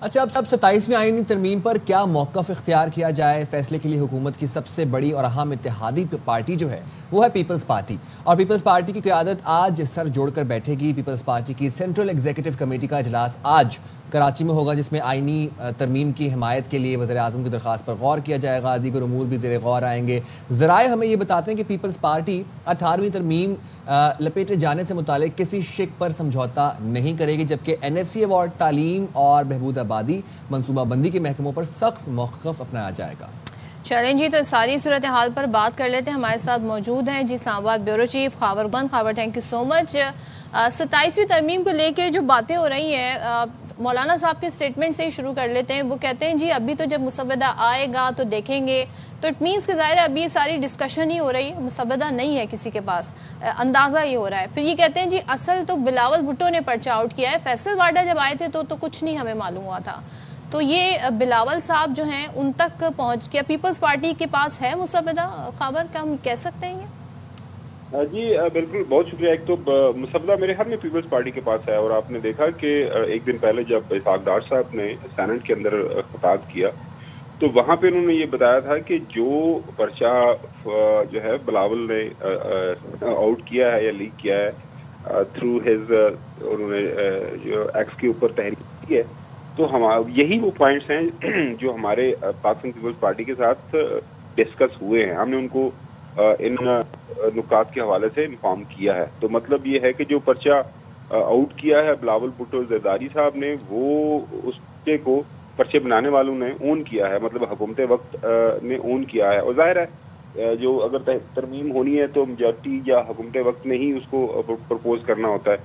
اچھا اب 27ویں آئینی ترمیم پر کیا موقف اختیار کیا جائے؟ فیصلے کے لیے حکومت کی سب سے بڑی اور اہم اتحادی پارٹی جو ہے وہ ہے پیپلز پارٹی، اور پیپلز پارٹی کی قیادت آج سر جوڑ کر بیٹھے گی۔ پیپلز پارٹی کی سینٹرل ایگزیکٹو کمیٹی کا اجلاس آج کراچی میں ہوگا، جس میں آئینی ترمیم کی حمایت کے لیے وزیر اعظم کی درخواست پر غور کیا جائے گا، دیگر امور بھی زیر غور آئیں گے۔ ذرائع ہمیں یہ بتاتے ہیں کہ پیپلز پارٹی 18ویں ترمیم لپیٹے جانے سے متعلق کسی شک پر سمجھوتا نہیں کرے گی، جبکہ NFC ایوارڈ، تعلیم اور بہبود آبادی، منصوبہ بندی کے محکموں پر سخت موقف اپنایا جائے گا۔ چلیں جی، تو ساری صورتحال پر بات کر لیتے ہیں۔ ہمارے ساتھ موجود ہیں جی Islamabad bureau chief Khawar بند۔ Khawar, thank you so much. 27ویں ترمیم کو لے کے جو باتیں ہو رہی ہیں، مولانا صاحب کے سٹیٹمنٹ سے ہی شروع کر لیتے ہیں۔ وہ کہتے ہیں جی ابھی تو جب مسودہ آئے گا تو دیکھیں گے، تو اٹ مینس کہ ظاہر ہے ابھی یہ ساری ڈسکشن ہی ہو رہی ہے، مسودہ نہیں ہے کسی کے پاس، اندازہ یہ ہو رہا ہے۔ پھر یہ کہتے ہیں جی اصل تو بلاول بھٹو نے پرچہ آؤٹ کیا ہے، فیصل واڈا جب آئے تھے تو کچھ نہیں ہمیں معلوم ہوا تھا۔ تو یہ بلاول صاحب جو ہیں ان تک پہنچ گیا، پیپلز پارٹی کے پاس ہے مسودہ؟ خبر کیا ہم کہہ سکتے ہیں یہ؟ جی بالکل، بہت شکریہ۔ ایک تو مسودہ میرے خیال میں پیپلز پارٹی کے پاس ہے، اور آپ نے دیکھا کہ ایک دن پہلے جب اسحاق ڈار صاحب نے سینٹ کے اندر خطاب کیا تو وہاں پہ انہوں نے یہ بتایا تھا کہ جو پرچہ جو ہے بلاول نے آؤٹ کیا ہے یا لیک کیا ہے تھرو ہز، انہوں نے جو ایکس کے اوپر تحریر کی ہے، تو یہی وہ پوائنٹس ہیں جو ہمارے پاکستان پیپلز پارٹی کے ساتھ ڈسکس ہوئے ہیں۔ ہم نے ان کو ان نکات کے حوالے سے انفارم کیا ہے۔ تو مطلب یہ ہے کہ جو پرچہ آؤٹ کیا ہے بلاول بھٹو زرداری صاحب نے، وہ اس پرچے کو پرچے بنانے والوں نے اون کیا ہے، مطلب حکومت وقت نے اون کیا ہے، اور ظاہر ہے جو اگر ترمیم ہونی ہے تو میجورٹی یا حکومت وقت نے ہی اس کو پرپوز کرنا ہوتا ہے۔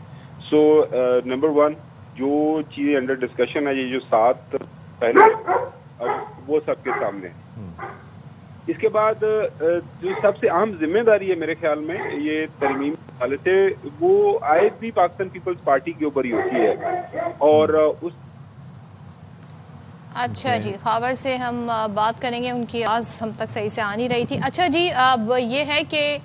سو نمبر 1 جو چیزیں انڈر ڈسکشن ہے، یہ جو 7 پہلے وہ سب کے سامنے ہے۔ اس کے بعد جو سب سے اہم ذمہ داری ہے میرے خیال میں یہ ترمیم کے حوالے سے، وہ عائد بھی پاکستان پیپلز پارٹی کے اوپر ہی ہوتی ہے، اور اس اچھا جی، خاور سے ہم بات کریں گے، ان کی آواز ہم تک صحیح سے آ نہیں رہی تھی۔ اچھا جی، اب یہ ہے کہ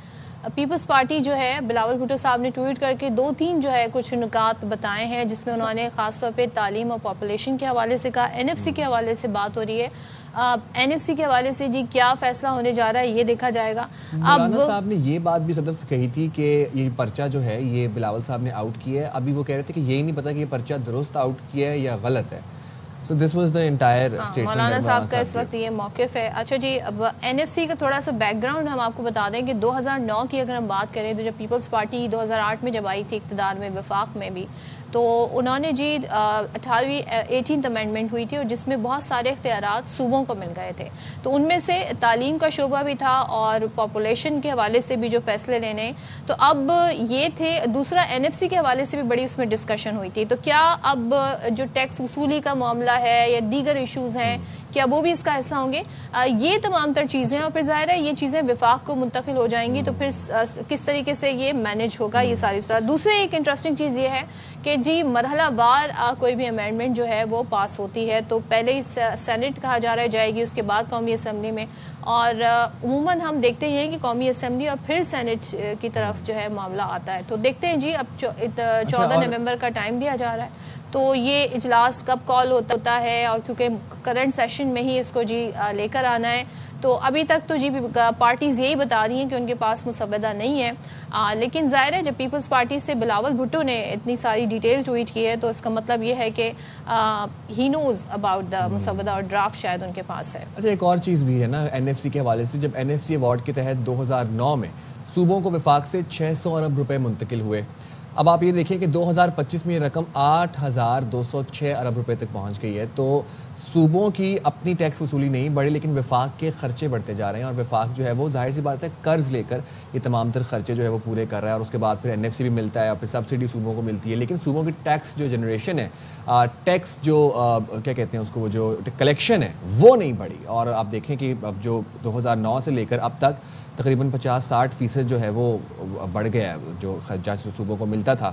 پیپلز پارٹی جو ہے بلاول بھٹو صاحب نے ٹویٹ کر کے 2-3 جو ہے کچھ نکات بتائے ہیں، جس میں انہوں نے خاص طور پہ تعلیم اور پاپولیشن کے حوالے سے کہا۔ NFC کے حوالے سے بات ہو رہی ہے، NFC کے حوالے سے جی کیا فیصلہ ہونے جا رہا ہے یہ دیکھا جائے گا۔ مولانا صاحب نے یہ بات بھی صدف کہی تھی کہ یہ پرچہ جو ہے یہ بلاول صاحب نے آؤٹ کیا ہے، ابھی وہ کہہ رہے تھے کہ یہی نہیں پتا کہ یہ پرچہ درست آؤٹ کیا ہے یا غلط ہے۔ So this was the entire statement. مولانا صاحب کا اس وقت یہ موقف ہے۔ اچھا جی، اب NFC کا تھوڑا سا بیک گراؤنڈ ہم آپ کو بتا دیں کہ 2009 کی اگر ہم بات کریں تو جب پیپلز پارٹی 2008 میں جب آئی تھی اقتدار میں، وفاق میں بھی، تو انہوں نے جی 18th امینڈمنٹ ہوئی تھی، اور جس میں بہت سارے اختیارات صوبوں کو مل گئے تھے، تو ان میں سے تعلیم کا شعبہ بھی تھا اور پاپولیشن کے حوالے سے بھی جو فیصلے لینے، تو اب یہ تھے۔ دوسرا NFC کے حوالے سے بھی بڑی اس میں ڈسکشن ہوئی تھی، تو کیا اب جو ٹیکس وصولی کا معاملہ ہے یا دیگر ایشوز ہیں، کیا وہ بھی اس کا حصہ ہوں گے؟ یہ تمام تر چیزیں، اور پھر ظاہر ہے یہ چیزیں وفاق کو منتقل ہو جائیں گی، تو پھر کس طریقے سے یہ مینیج ہوگا یہ ساری صورت۔ دوسرے ایک انٹرسٹنگ چیز یہ ہے کہ جی مرحلہ وار کوئی بھی امینڈمنٹ جو ہے وہ پاس ہوتی ہے تو پہلے ہی سینٹ کہا جا رہا ہے جائے گی، اس کے بعد قومی اسمبلی میں، اور عموماً ہم دیکھتے ہیں کہ قومی اسمبلی اور پھر سینٹ کی طرف جو ہے معاملہ آتا ہے۔ تو دیکھتے ہیں جی، اب 14 نومبر کا ٹائم دیا جا رہا ہے، تو یہ اجلاس کب کال ہوتا ہے، اور کیونکہ کرنٹ سیشن میں ہی اس کو جی لے کر آنا ہے، تو ابھی تک تو جی پارٹیز یہی بتا رہی ہیں کہ ان کے پاس مسودہ نہیں ہے، لیکن ظاہر ہے جب پیپلز پارٹی سے بلاول بھٹو نے اتنی ساری ڈیٹیل ٹویٹ کی ہے تو اس کا مطلب یہ ہے کہ ہی نوز اباؤٹ دا مسودہ، اور ڈرافٹ شاید ان کے پاس ہے۔ اچھا، ایک اور چیز بھی ہے نا NFC کے حوالے سے، جب NFC ایوارڈ کے تحت 2009 میں صوبوں کو وفاق سے 600 ارب روپے منتقل ہوئے، اب آپ یہ دیکھیں کہ 2025 میں یہ رقم 8206 ارب روپے تک پہنچ گئی ہے، تو صوبوں کی اپنی ٹیکس وصولی نہیں بڑھی، لیکن وفاق کے خرچے بڑھتے جا رہے ہیں، اور وفاق جو ہے وہ ظاہر سی بات ہے قرض لے کر یہ تمام تر خرچے جو ہے وہ پورے کر رہا ہے، اور اس کے بعد پھر NFC بھی ملتا ہے، اور پھر سبسڈی صوبوں کو ملتی ہے، لیکن صوبوں کی ٹیکس جو جنریشن ہے، ٹیکس جو کیا کہتے ہیں اس کو، وہ جو کلیکشن ہے وہ نہیں بڑھی، اور آپ دیکھیں کہ اب جو 2009 سے لے کر اب تک تقریباً 50-60% جو ہے وہ بڑھ گیا ہے جو خرچہ صوبوں کو ملتا تھا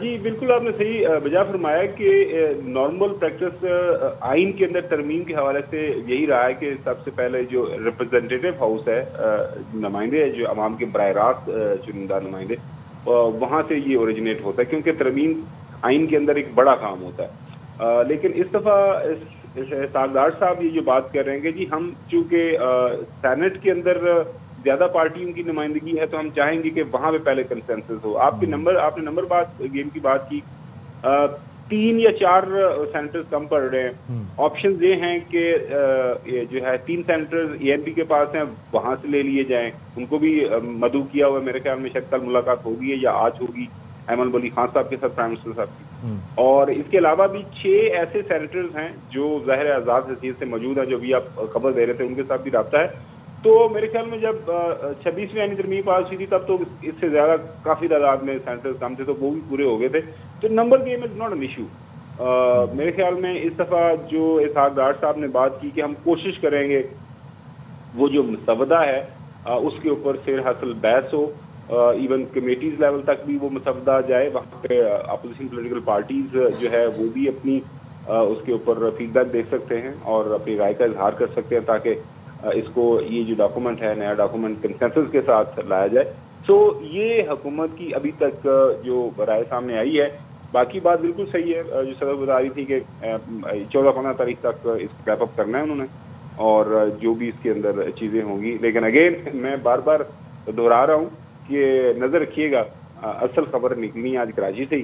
جی بالکل آپ نے صحیح بجا فرمایا کہ نارمل پریکٹس آئین کے اندر ترمیم کے حوالے سے یہی رہا ہے کہ سب سے پہلے جو ریپرزینٹیٹیو ہاؤس ہے، نمائندے جو عوام کے براہ راست چنندہ نمائندے، وہاں سے یہ اوریجنیٹ ہوتا ہے، کیونکہ ترمیم آئین کے اندر ایک بڑا کام ہوتا ہے۔ لیکن اس دفعہ اسحاق ڈار صاحب یہ جو بات کر رہے ہیں کہ جی ہم چونکہ سینٹ کے اندر زیادہ پارٹیوں کی نمائندگی ہے تو ہم چاہیں گے کہ وہاں پہ پہلے کنسنسس ہو۔ آپ نے نمبر گیم کی بات کی، 3 یا 4 سینیٹرز کم پڑ رہے ہیں۔ آپشنز یہ ہیں کہ جو ہے 3 سینیٹرز ANP کے پاس ہیں، وہاں سے لے لیے جائیں، ان کو بھی مدعو کیا ہوا ہے، میرے خیال میں شاید کل ملاقات ہوگی یا آج ہوگی ایمن ولی خان صاحب کے ساتھ، پرائم منسٹر صاحب کی۔ اور اس کے علاوہ بھی 6 ایسے سینیٹرز ہیں جو ظاہر آزاد حیثیت سے موجود ہیں، جو بھی آپ خبر دے رہے تھے، ان کے ساتھ بھی رابطہ ہے۔ تو میرے خیال میں جب 26ویں آئینی ترمیم پاس ہوئی تھی تب تو اس سے زیادہ کافی تعداد میں سینیٹرز کم تھے، تو وہ بھی پورے ہو گئے تھے۔ تو number game is not an issue. میرے خیال میں اس دفعہ جو اسحاق ڈار صاحب نے بات کی کہ ہم کوشش کریں گے وہ جو مسودہ ہے اس کے اوپر سیر حاصل بحث ہو، ایون کمیٹیز لیول تک بھی وہ مسودہ جائے، وہاں پہ اپوزیشن پولیٹیکل پارٹیز جو ہے وہ بھی اپنی اس کے اوپر فیڈ بیک دے سکتے ہیں اور اپنی رائے کا اظہار کر سکتے ہیں، تاکہ اس کو یہ جو ڈاکومنٹ ہے، نیا ڈاکومنٹ کنسنسس کے ساتھ لایا جائے۔ سو یہ حکومت کی ابھی تک جو رائے سامنے آئی ہے۔ باقی بات بالکل صحیح ہے جو صدر بتا رہی تھی کہ 14-15 تاریخ تک اس کو ریپ اپ کرنا ہے انہوں نے، اور جو بھی اس کے اندر چیزیں ہوں گی۔ لیکن اگین میں بار بار دہرا رہا ہوں کہ نظر رکھیے گا، اصل خبر نکلنی آج کراچی سے ہی،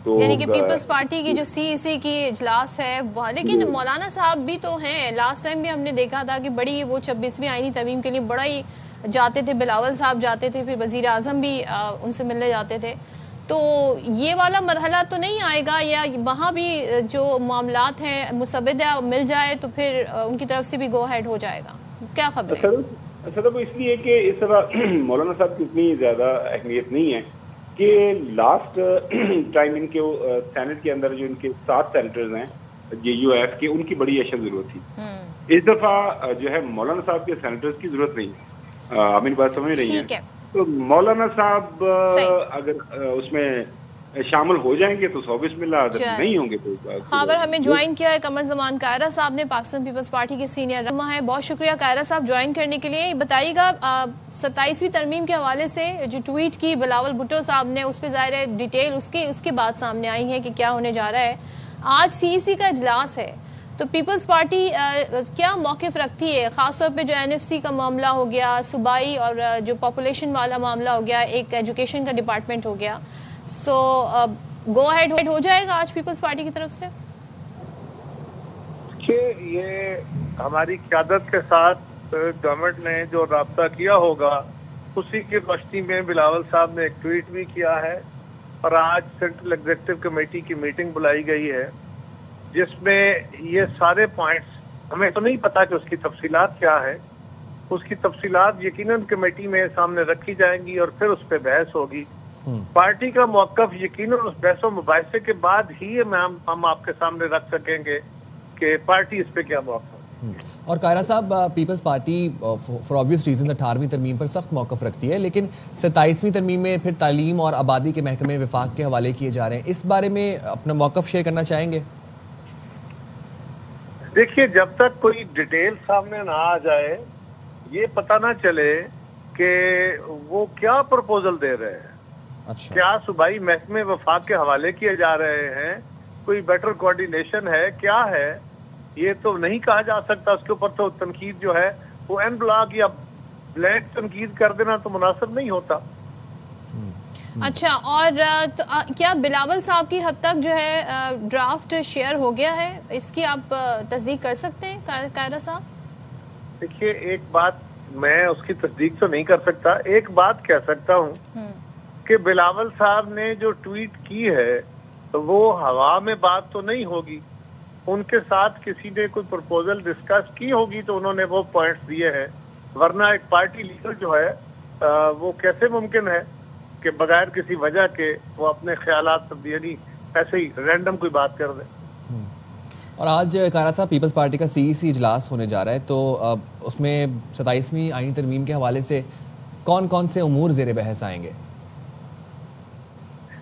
تو یعنی کہ پیپلز پارٹی کی جو CEC کی اجلاس ہے وہ، لیکن مولانا صاحب بھی تو ہیں، لاسٹ ٹائم بھی ہم نے دیکھا تھا کہ بڑی وہ 26ویں آئینی ترمیم کے لیے بڑا ہی جاتے تھے، بلاول صاحب جاتے تھے، پھر وزیر اعظم بھی ان سے ملنے جاتے تھے۔ تو یہ والا مرحلہ تو نہیں آئے گا، یا وہاں بھی جو معاملات ہیں مسودہ مل جائے تو پھر ان کی طرف سے بھی گو ہیڈ ہو جائے گا؟ کیا خبر ہے؟ اصل وہ اس لیے کہ اس طرح مولانا صاحب کی اتنی زیادہ اہمیت نہیں ہے کہ لاسٹ ٹائم ان کے سینٹ کے اندر جو ان کے 7 سینیٹرز ہیں JUF کے، ان کی بڑی اشد ضرورت تھی۔ اس دفعہ جو ہے مولانا صاحب کے سینیٹرز کی ضرورت نہیں ہے، آپ میری بات سمجھ رہی ہیں؟ تو مولانا صاحب اگر اس میں شامل ہو جائیں گے تو 100 بسم اللہ، اگر نہیں ہوں گے تو خبر ہمیں جوائن کیا ہے قمر زمان قائرہ صاحب نے، پاکستان پیپلز پارٹی کے سینئر رہنما ہے۔ بہت شکریہ قائرہ صاحب جوائن کرنے کے لیے۔ بتائیے گا 27ویں ترمیم کے حوالے سے جو ٹویٹ کی بلاول بھٹو صاحب نے، اس پہ ظاہر ہے ڈیٹیل اس کی بات سامنے آئی ہے کہ کیا ہونے جا رہا ہے۔ آج CEC کا اجلاس ہے، تو پیپلز پارٹی کیا موقف رکھتی ہے، خاص طور پہ جو NFC کا معاملہ ہو گیا، صوبائی اور جو پاپولیشن والا معاملہ ہو گیا، ایک ایجوکیشن کا ڈپارٹمنٹ ہو گیا، سو گو ہیڈ ہو جائے گا آج پیپلز پارٹی کی طرف سے؟ کہ یہ ہماری قیادت کے ساتھ گورنمنٹ نے جو رابطہ کیا ہوگا اسی کی روشنی میں بلاول صاحب نے ایک ٹویٹ بھی کیا ہے، اور آج سینٹرل ایگزیکٹو کمیٹی کی میٹنگ بلائی گئی ہے جس میں یہ سارے پوائنٹس، ہمیں تو نہیں پتا کہ اس کی تفصیلات کیا ہے، اس کی تفصیلات یقیناً کمیٹی میں سامنے رکھی جائیں گی اور پھر اس پہ بحث ہوگی۔ پارٹی کا موقف یقیناً اس بحث و مباحثے کے بعد ہی ہم آپ کے سامنے رکھ سکیں گے کہ پارٹی اس پہ کیا موقف ہے۔ اور قائرہ صاحب، people's party for obvious reasons 18ویں ترمیم پر سخت موقف رکھتی ہے، لیکن 27ویں ترمیم میں پھر تعلیم اور آبادی کے محکمے وفاق کے حوالے کیے جا رہے ہیں، اس بارے میں اپنا موقف شیئر کرنا چاہیں گے؟ دیکھیے، جب تک کوئی ڈیٹیل سامنے نہ آ جائے، یہ پتہ نہ چلے کہ وہ کیا پرپوزل دے رہے ہیں، کیا صوبائی محکمے وفاق کے حوالے کیے جا رہے ہیں، کوئی بیٹر کوارڈینیشن ہے، کیا ہے، یہ تو نہیں کہا جا سکتا۔ اس کے اوپر تو تنقید جو ہے وہ این بلاک یا بلیک تنقید کر دینا تو مناسب نہیں ہوتا۔ اچھا، اور کیا بلاول صاحب کی حد تک جو ہے ڈرافٹ شیئر ہو گیا ہے، اس کی آپ تصدیق کر سکتے ہیں قائرہ صاحب؟ دیکھیے، ایک بات میں اس کی تصدیق تو نہیں کر سکتا، ایک بات کہہ سکتا ہوں کہ بلاول صاحب نے جو ٹویٹ کی ہے وہ ہوا میں بات تو نہیں ہوگی، ان کے ساتھ کسی نے کوئی پرپوزل ڈسکس کی ہوگی تو انہوں نے وہ پوائنٹس دیے ہیں، ورنہ ایک پارٹی لیڈر جو ہے وہ کیسے ممکن ہے کہ بغیر کسی وجہ کے وہ اپنے خیالات تبدیلی ایسے ہی رینڈم کوئی بات کر دے۔ اور آج قائرہ صاحب پیپلز پارٹی کا CEC اجلاس ہونے جا رہا ہے، تو اس میں 27ویں آئینی ترمیم کے حوالے سے کون کون سے امور زیر بحث آئیں گے؟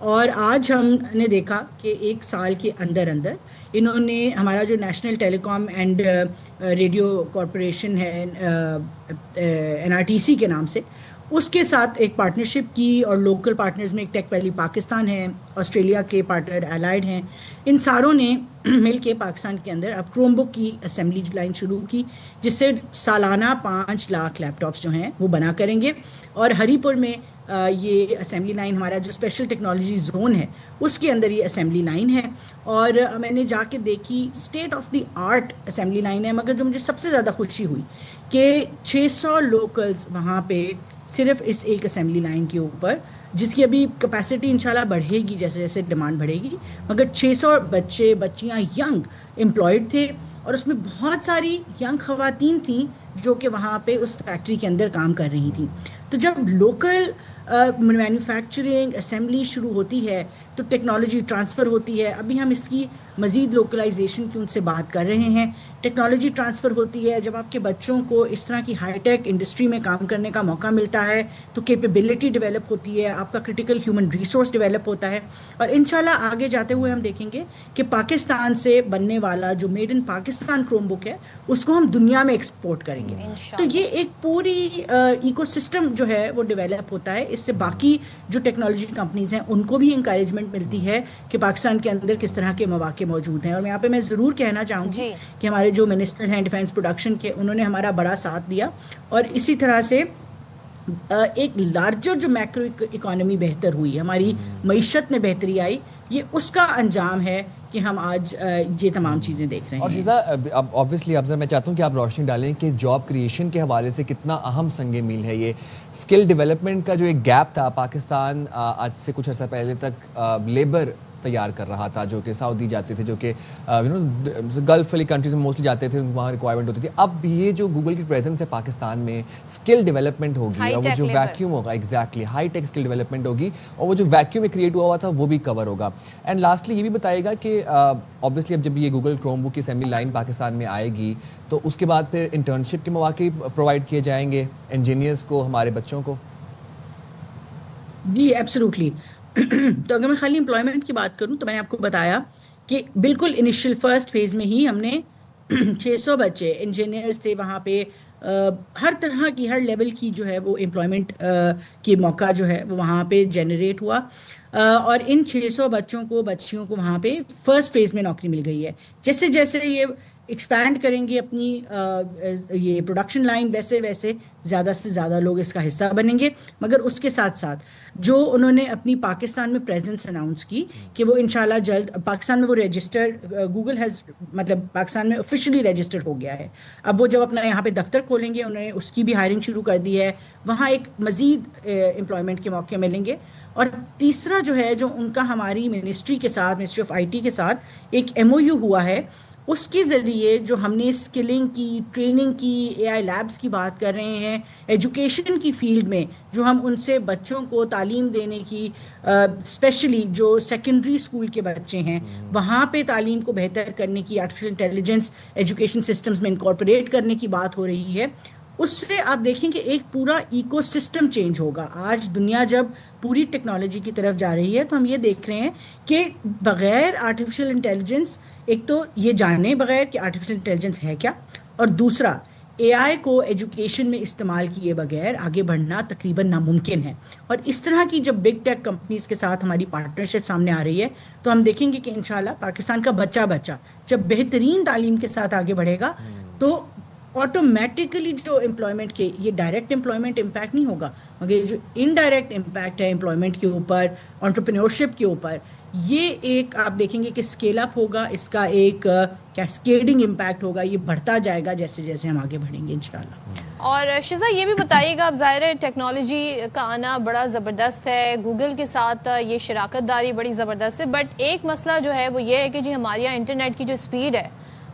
اور آج ہم نے دیکھا کہ 1 سال کے اندر انہوں نے ہمارا جو national telecom and radio corporation ہے NRTC کے نام سے، اس کے ساتھ ایک پارٹنرشپ کی، اور لوکل پارٹنرز میں ایک ٹیک ویلی پاکستان ہے، آسٹریلیا کے پارٹنر الائڈ ہیں، ان ساروں نے مل کے پاکستان کے اندر اب کروم بک کی اسمبلی لائن شروع کی، جس سے سالانہ 5 لاکھ لیپ ٹاپس جو ہیں وہ بنا کریں گے. اور ہری پور میں یہ اسمبلی لائن ہمارا جو اسپیشل ٹیکنالوجی زون ہے اس کے اندر یہ اسمبلی لائن ہے. اور میں نے جا کے دیکھی، state of the art assembly line ہے، مگر جو مجھے سب سے زیادہ خوشی ہوئی کہ 600 لوکلز وہاں پہ صرف اس ایک اسمبلی لائن کے اوپر، جس کی ابھی کیپیسٹی انشاءاللہ بڑھے گی جیسے جیسے ڈیمانڈ بڑھے گی، مگر 600 بچے بچیاں ینگ امپلائڈ تھے، اور اس میں بہت ساری ینگ خواتین تھیں جو کہ وہاں پہ اس فیکٹری کے اندر کام کر رہی تھیں. تو جب لوکل مینوفیکچرنگ اسمبلی شروع ہوتی ہے تو ٹیکنالوجی ٹرانسفر ہوتی ہے. ابھی ہم اس کی مزید لوکلائزیشن کی ان سے بات کر رہے ہیں. ٹیکنالوجی ٹرانسفر ہوتی ہے جب آپ کے بچوں کو اس طرح کی ہائی ٹیک انڈسٹری میں کام کرنے کا موقع ملتا ہے تو کیپیبلٹی ڈیولپ ہوتی ہے، آپ کا کرٹیکل ہیومن ریسورس ڈیولپ ہوتا ہے. اور انشاءاللہ آگے جاتے ہوئے ہم دیکھیں گے کہ پاکستان سے بننے والا جو میڈ ان پاکستان کروم بک ہے اس کو ہم دنیا میں ایکسپورٹ کریں گے. تو یہ ایک پوری ایکو سسٹم جو ہے وہ ڈیولپ ہوتا ہے. اس سے باقی جو ٹیکنالوجی کمپنیز ہیں ان کو بھی انکریجمنٹ ملتی ہے کہ پاکستان کے اندر کس طرح کے مواقع موجود ہیں. اور یہاں پہ میں ضرور کہنا چاہوں گی کہ ہمارے جو منسٹر ہیں ڈیفینس پروڈکشن کے، انہوں نے ہمارا بڑا ساتھ دیا، اور اسی طرح سے ایک لارجر جو میکرو اکانومی بہتر ہوئی، ہماری معیشت میں بہتری آئی، یہ اس کا انجام ہے کہ ہم آج یہ تمام چیزیں دیکھ رہے ہیں. اور شیزا obviously اب میں چاہتا ہوں کہ آپ روشنی ڈالیں کہ جاب کریشن کے حوالے سے کتنا اہم سنگ میل ہے یہ. اسکل ڈیولپمنٹ کا جو ایک گیپ تھا، پاکستان آج سے کچھ عرصہ پہلے تک لیبر تیار کر رہا تھا جو کہ سعودی جاتے تھے، جو کہ گلف والی کنٹریز میں موسٹلی جاتے تھے، وہاں ریکوائرمنٹ ہوتی تھی. اب یہ جو گوگل کی پریزنس ہے پاکستان میں، اسکل ڈیولپمنٹ ہوگی، اور وہ جو ویکیوم ہوگا، exactly high tech skill development ہوگی، اور وہ جو ویکیوم میں کریٹ ہوا تھا وہ بھی کور ہوگا. اینڈ لاسٹلی یہ بھی بتائے گا کہ obviously اب جب یہ گوگل کروم بک کی اسمبلی لائن پاکستان میں آئے گی تو اس کے بعد پھر انٹرنشپ کے مواقع پرووائڈ کیے جائیں گے انجینئرس کو، ہمارے بچوں کو. جی ایبسلیوٹلی. تو اگر میں خالی امپلائمنٹ کی بات کروں تو میں نے آپ کو بتایا کہ بالکل انیشیل فرسٹ فیز میں ہی ہم نے 600 بچے انجینئرز تھے وہاں پہ، ہر طرح کی ہر لیول کی جو ہے وہ امپلائمنٹ کی موقع جو ہے وہ وہاں پہ جنریٹ ہوا. اور ان 600 بچوں کو بچیوں کو وہاں پہ فرسٹ فیز میں نوکری مل گئی ہے. جیسے جیسے یہ ایکسپینڈ کریں گے اپنی یہ پروڈکشن لائن، ویسے ویسے زیادہ سے زیادہ لوگ اس کا حصہ بنیں گے. مگر اس کے ساتھ ساتھ جو انہوں نے اپنی پاکستان میں پریزنس اناؤنس کی کہ وہ انشاءاللہ جلد پاکستان میں وہ رجسٹر گوگل ہیز مطلب پاکستان میں آفیشلی رجسٹرڈ ہو گیا ہے. اب وہ جب اپنا یہاں پہ دفتر کھولیں گے انہوں نے اس کی بھی ہائرنگ شروع کر دی ہے، وہاں ایک مزید امپلائمنٹ کے موقع ملیں گے. اور تیسرا جو ہے جو ان کا ہماری منسٹری کے ساتھ، منسٹری آف IT کے ساتھ ایک MOU ہوا ہے، اس کے ذریعے جو ہم نے اسکلنگ کی، ٹریننگ کی، AI لیبس کی بات کر رہے ہیں، ایجوکیشن کی فیلڈ میں جو ہم ان سے بچوں کو تعلیم دینے کی، اسپیشلی جو سیکنڈری اسکول کے بچے ہیں وہاں پہ تعلیم کو بہتر کرنے کی، آرٹیفیشل انٹیلیجنس ایجوکیشن سسٹمز میں انکارپوریٹ کرنے کی بات ہو رہی ہے. اس سے آپ دیکھیں کہ ایک پورا ایکو سسٹم چینج ہوگا. آج دنیا جب پوری ٹیکنالوجی کی طرف جا رہی ہے تو ہم یہ دیکھ رہے ہیں کہ بغیر آرٹیفیشل انٹیلیجنس، ایک تو یہ جانے بغیر کہ آرٹیفیشل انٹیلیجنس ہے کیا، اور دوسرا AI کو ایجوکیشن میں استعمال کیے بغیر آگے بڑھنا تقریباً ناممکن ہے. اور اس طرح کی جب بگ ٹیک کمپنیز کے ساتھ ہماری پارٹنرشپ سامنے آ رہی ہے تو ہم دیکھیں گے کہ انشاءاللہ پاکستان کا بچہ جب بہترین تعلیم کے ساتھ آگے بڑھے گا تو آٹومیٹیکلی جو امپلائمنٹ کے، یہ ڈائریکٹ امپلائمنٹ امپیکٹ نہیں ہوگا مگر جو انڈائریکٹ امپیکٹ ہے امپلائمنٹ کے اوپر، انٹرپرینورشپ کے اوپر، یہ ایک آپ دیکھیں گے کہ اسکیل اپ ہوگا، اس کا ایک کیسکیڈنگ امپیکٹ ہوگا، یہ بڑھتا جائے گا جیسے جیسے ہم آگے بڑھیں گے انشاءاللہ. اور شیزا یہ بھی بتائیے گا، اب ظاہر ہے ٹیکنالوجی کا آنا بڑا زبردست ہے، گوگل کے ساتھ یہ شراکت داری بڑی زبردست ہے، بٹ ایک مسئلہ جو ہے وہ یہ ہے کہ جی ہمارے یہاں انٹرنیٹ کی جو اسپیڈ ہے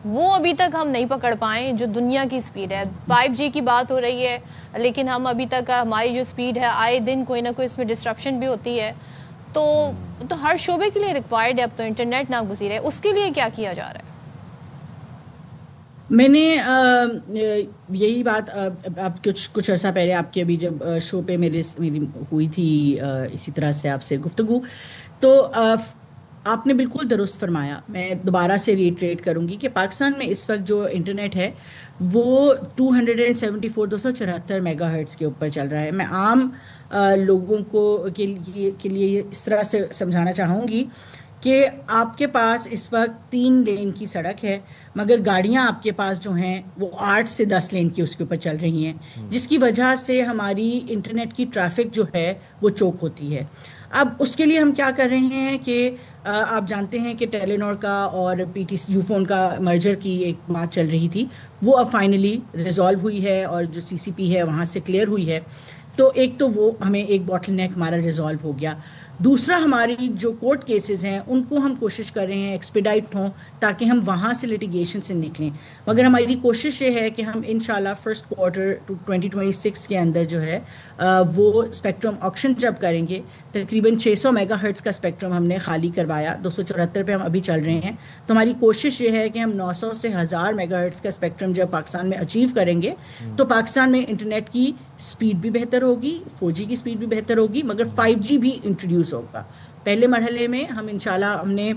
وہ ابھی تک ہم نہیں پکڑ پائیں جو دنیا کی اسپیڈ ہے. 5G کی بات ہو رہی ہے لیکن ہم ابھی تک ہماری جو اسپیڈ ہے آئے دن کوئی نہ کوئی اس میں ڈسٹرپشن بھی ہوتی ہے. تو ہر شعبے کے لیے ریکوائرڈ ہے اب تو انٹرنیٹ ناگزیر ہے، اس کے لیے کیا کیا جا رہا ہے؟ میں نے یہی بات اب کچھ عرصہ پہلے آپ کے ابھی جب شو پہ میری ہوئی تھی اسی طرح سے آپ سے گفتگو، تو آپ نے بالکل درست فرمایا. میں دوبارہ سے ریٹریٹ کروں گی کہ پاکستان میں اس وقت جو انٹرنیٹ ہے وہ 274 میگا ہرٹز کے اوپر چل رہا ہے. میں عام لوگوں کو کے لیے اس طرح سے سمجھانا چاہوں گی کہ آپ کے پاس اس وقت 3 لین کی سڑک ہے مگر گاڑیاں آپ کے پاس جو ہیں وہ 8 سے 10 لین کی اس کے اوپر چل رہی ہیں, جس کی وجہ سے ہماری انٹرنیٹ کی ٹریفک جو ہے وہ چوک ہوتی ہے. اب اس کے لیے ہم کیا کر رہے ہیں کہ آپ جانتے ہیں کہ ٹیلی نور کا اور P T C Ufone کا مرجر کی ایک بات چل رہی تھی, وہ اب فائنلی ریزالو ہوئی ہے اور جو سی سی پی ہے وہاں سے کلیئر ہوئی ہے. تو ایک تو وہ ہمیں ایک باٹل نیک ہمارا ریزالو ہو گیا. دوسرا ہماری جو کورٹ کیسز ہیں ان کو ہم کوشش کر رہے ہیں ایکسپیڈائٹ ہوں تاکہ ہم وہاں سے لٹیگیشن سے نکلیں. مگر ہماری کوشش یہ ہے کہ ہم انشاءاللہ فرسٹ کوارٹر 2026 کے اندر جو ہے وہ اسپیکٹرم آکشن جب کریں گے, تقریباً 600 میگا ہرٹز کا اسپیکٹرم ہم نے خالی کروایا, 274 پہ ہم ابھی چل رہے ہیں. تو ہماری کوشش یہ ہے کہ ہم 900 سے 1000 میگا ہرٹز کا اسپیکٹرم جب پاکستان میں اچیو کریں گے تو پاکستان میں انٹرنیٹ کی سپیڈ بھی بہتر ہوگی, 4G کی سپیڈ بھی بہتر ہوگی, مگر 5G بھی انٹروڈیوس ہوگا. پہلے مرحلے میں ہم انشاءاللہ ہم نے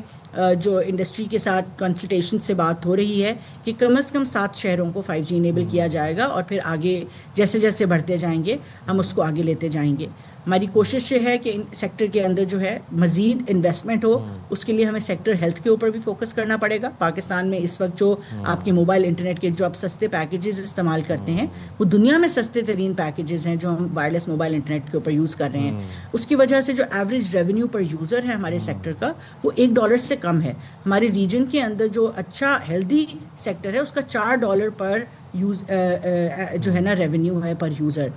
جو انڈسٹری کے ساتھ کنسلٹیشن سے بات ہو رہی ہے کہ کم از کم 7 شہروں کو 5G انیبل کیا جائے گا اور پھر آگے جیسے جیسے بڑھتے جائیں گے ہم اس کو آگے لیتے جائیں گے. ہماری کوشش یہ ہے کہ سیکٹر کے اندر جو ہے مزید انویسٹمنٹ ہو. اس کے لیے ہمیں سیکٹر ہیلتھ کے اوپر بھی فوکس کرنا پڑے گا. پاکستان میں اس وقت جو آپ کے موبائل انٹرنیٹ کے جو آپ سستے پیکیجز استعمال کرتے ہیں وہ دنیا میں سستے ترین پیکیجز ہیں جو ہم وائرلیس موبائل انٹرنیٹ کے اوپر یوز کر رہے ہیں. اس کی وجہ سے جو ایوریج ریونیو پر یوزر ہے ہمارے سیکٹر کا وہ $1 سے کم ہے. ہمارے ریجن کے اندر جو اچھا ہیلدی سیکٹر ہے اس کا $4 پر جو ہے نا ریونیو ہے پر یوزر.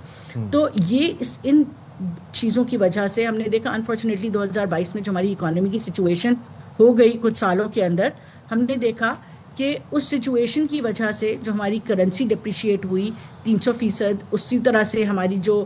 تو یہ ان چیزوں کی وجہ سے ہم نے دیکھا انفارچونیٹلی 2022 میں جو ہماری اکانومی کی سچویشن ہو گئی کچھ سالوں کے اندر, ہم نے دیکھا کہ اس سچویشن کی وجہ سے جو ہماری کرنسی ڈپریشیٹ ہوئی 300%, اسی طرح سے ہماری جو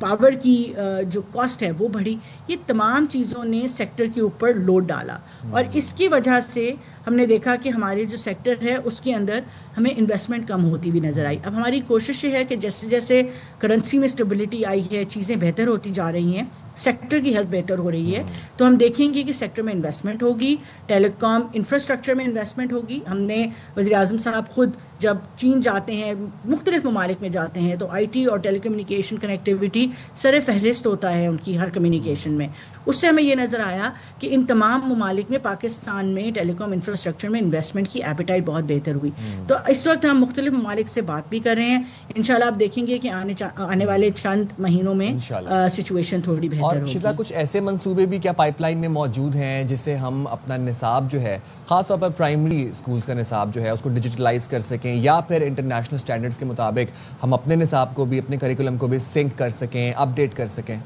پاور کی جو کاسٹ ہے وہ بڑھی. یہ تمام چیزوں نے سیکٹر کے اوپر لوڈ ڈالا اور اس کی وجہ سے ہم نے دیکھا کہ ہمارے جو سیکٹر ہے اس کے اندر ہمیں انویسٹمنٹ کم ہوتی بھی نظر آئی. اب ہماری کوشش یہ ہے کہ جیسے جیسے کرنسی میں اسٹیبلٹی آئی ہے, چیزیں بہتر ہوتی جا رہی ہیں, سیکٹر کی ہیلتھ بہتر ہو رہی ہے, تو ہم دیکھیں گے کہ سیکٹر میں انویسٹمنٹ ہوگی, ٹیلی کام انفراسٹرکچر میں انویسٹمنٹ ہوگی. ہم نے وزیر اعظم صاحب خود جب چین جاتے ہیں, مختلف ممالک میں جاتے ہیں, تو آئی ٹی اور ٹیلی کمیونیکیشن کنیکٹیوٹی سر فہرست ہوتا ہے ان کی ہر کمیونیکیشن میں. اس سے ہمیں یہ نظر آیا کہ ان تمام ممالک میں پاکستان میں ٹیلی کام انفراسٹرکچر میں انویسٹمنٹ کی ایپیٹائٹ بہت بہتر ہوئی. تو اس وقت ہم مختلف ممالک سے بات بھی کر رہے ہیں. انشاءاللہ آپ دیکھیں گے کہ آنے والے چند مہینوں میں سچویشن تھوڑی بہتر ہوگی. اور شیزا کچھ ایسے منصوبے بھی کیا پائپ لائن میں موجود ہیں جس سے ہم اپنا نصاب جو ہے خاص طور پر پرائمری اسکولز کا نصاب جو ہے اس کو ڈیجیٹلائز کر سکیں, یا پھر انٹرنیشنل اسٹینڈرڈس کے مطابق ہم اپنے نصاب کو بھی اپنے کریکولم کو بھی سنک کر سکیں, اپڈیٹ کر سکیں؟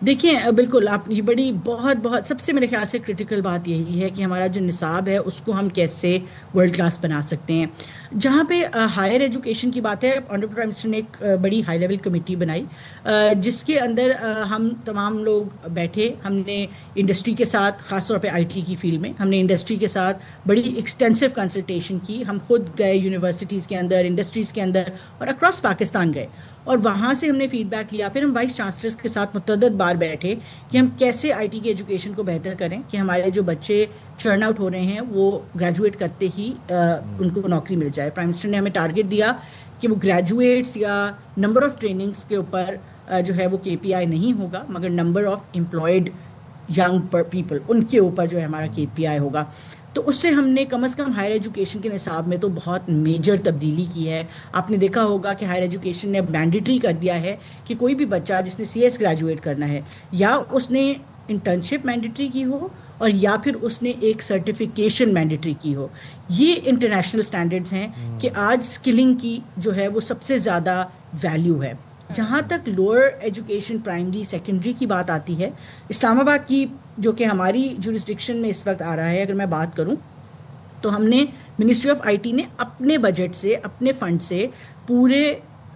دیکھیں بالکل آپ یہ بڑی بہت سب سے میرے خیال سے کرٹیکل بات یہی ہے کہ ہمارا جو نصاب ہے اس کو ہم کیسے ورلڈ کلاس بنا سکتے ہیں. جہاں پہ ہائر ایجوکیشن کی بات ہے, آنریبل پرائم منسٹر نے ایک بڑی ہائی لیول کمیٹی بنائی جس کے اندر ہم تمام لوگ بیٹھے. ہم نے انڈسٹری کے ساتھ, خاص طور پہ آئی ٹی کی فیلڈ میں ہم نے انڈسٹری کے ساتھ بڑی ایکسٹینسو کنسلٹیشن کی. ہم خود گئے یونیورسٹیز کے اندر, انڈسٹریز کے اندر اور اکراس پاکستان گئے اور وہاں سے ہم نے فیڈ بیک لیا. پھر ہم وائس چانسلرز کے ساتھ متعدد بار بیٹھے کہ ہم کیسے آئی ٹی کی ایجوکیشن کو بہتر کریں کہ ہمارے جو بچے چرن آؤٹ ہو رہے ہیں وہ گریجویٹ کرتے ہی ان کو نوکری مل جائے. پرائم منسٹر نے ہمیں ٹارگٹ دیا کہ وہ گریجویٹس یا نمبر آف ٹریننگز کے اوپر جو ہے وہ KPI نہیں ہوگا, مگر number of employed young people ان کے اوپر جو ہے ہمارا KPI ہوگا. تو اس سے ہم نے کم از کم ہائر ایجوکیشن کے نصاب میں تو بہت میجر تبدیلی کی ہے. آپ نے دیکھا ہوگا کہ ہائر ایجوکیشن نے مینڈیٹری کر دیا ہے کہ کوئی بھی بچہ جس نے CS گریجویٹ کرنا ہے یا اس نے انٹرنشپ مینڈیٹری کی ہو اور یا پھر اس نے ایک سرٹیفیکیشن مینڈیٹری کی ہو. یہ انٹرنیشنل سٹینڈرڈز ہیں کہ آج سکلنگ کی جو ہے وہ سب سے زیادہ ویلیو ہے. جہاں تک لوور ایجوکیشن پرائمری سیکنڈری کی بات آتی ہے, اسلام آباد کی جو کہ ہماری جورسڈکشن میں اس وقت آ رہا ہے, اگر میں بات کروں تو ہم نے منسٹری آف IT نے اپنے بجٹ سے, اپنے فنڈ سے پورے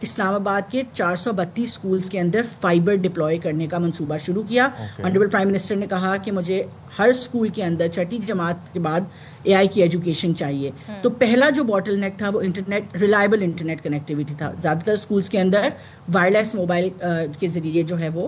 اسلام آباد کے 432 اسکولز کے اندر فائبر ڈپلوائے کرنے کا منصوبہ شروع کیا. آنریبل پرائم منسٹر نے کہا کہ مجھے ہر اسکول کے اندر 6ٹھی جماعت کے بعد AI کی ایجوکیشن چاہیے. تو پہلا جو باٹل نیک تھا وہ انٹرنیٹ, ریلائبل انٹرنیٹ کنیکٹیوٹی تھا. زیادہ تر اسکولز کے اندر وائرلیس موبائل کے ذریعے جو ہے وہ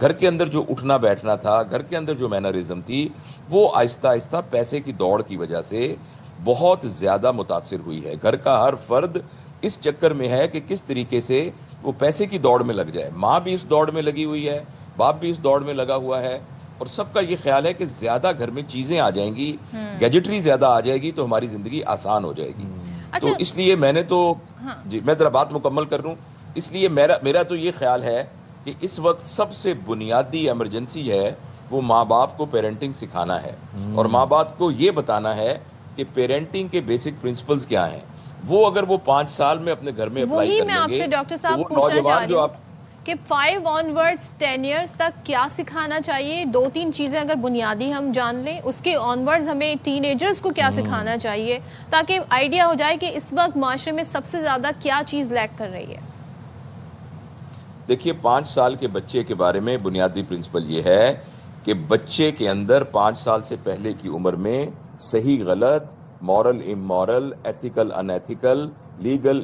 گھر کے اندر جو اٹھنا بیٹھنا تھا, گھر کے اندر جو مینرزم تھی, وہ آہستہ آہستہ پیسے کی دوڑ کی وجہ سے بہت زیادہ متاثر ہوئی ہے. گھر کا ہر فرد اس چکر میں ہے کہ کس طریقے سے وہ پیسے کی دوڑ میں لگ جائے. ماں بھی اس دوڑ میں لگی ہوئی ہے, باپ بھی اس دوڑ میں لگا ہوا ہے, اور سب کا یہ خیال ہے کہ زیادہ گھر میں چیزیں آ جائیں گی, گیجٹری زیادہ آ جائے گی تو ہماری زندگی آسان ہو جائے گی. تو اس لیے میں نے تو جی میں ذرا بات مکمل کر لوں. اس لیے میرا تو یہ خیال ہے کہ اس وقت سب سے بنیادی ایمرجنسی ہے وہ ماں باپ کو پیرنٹنگ سکھانا ہے, اور ماں باپ کو یہ بتانا ہے کہ پیرنٹنگ کے بیسک پرنسپلز کیا ہیں. وہ اگر وہ 5 سال میں اپنے گھر میں اپلائی کر لیں گے, وہی میں آپ سے ڈاکٹر صاحب پوچھنا چاہ رہی ہوں کہ 5 آنورڈز 10 ایئرز تک کیا سکھانا چاہیے. 2-3 چیزیں اگر بنیادی ہم جان لیں, اس کے آنورڈز ہمیں ٹین ایجرز کو کیا سکھانا چاہیے تاکہ آئیڈیا ہو جائے کہ اس وقت معاشرے میں سب سے زیادہ کیا چیز لیک کر رہی ہے. دیکھیے 5 سال کے بچے کے بارے میں بنیادی پرنسپل یہ ہے کہ بچے کے اندر 5 سال سے پہلے کی عمر میں صحیح غلط, مورل امورل, ایتھیکل ان ایتھیکل, لیگل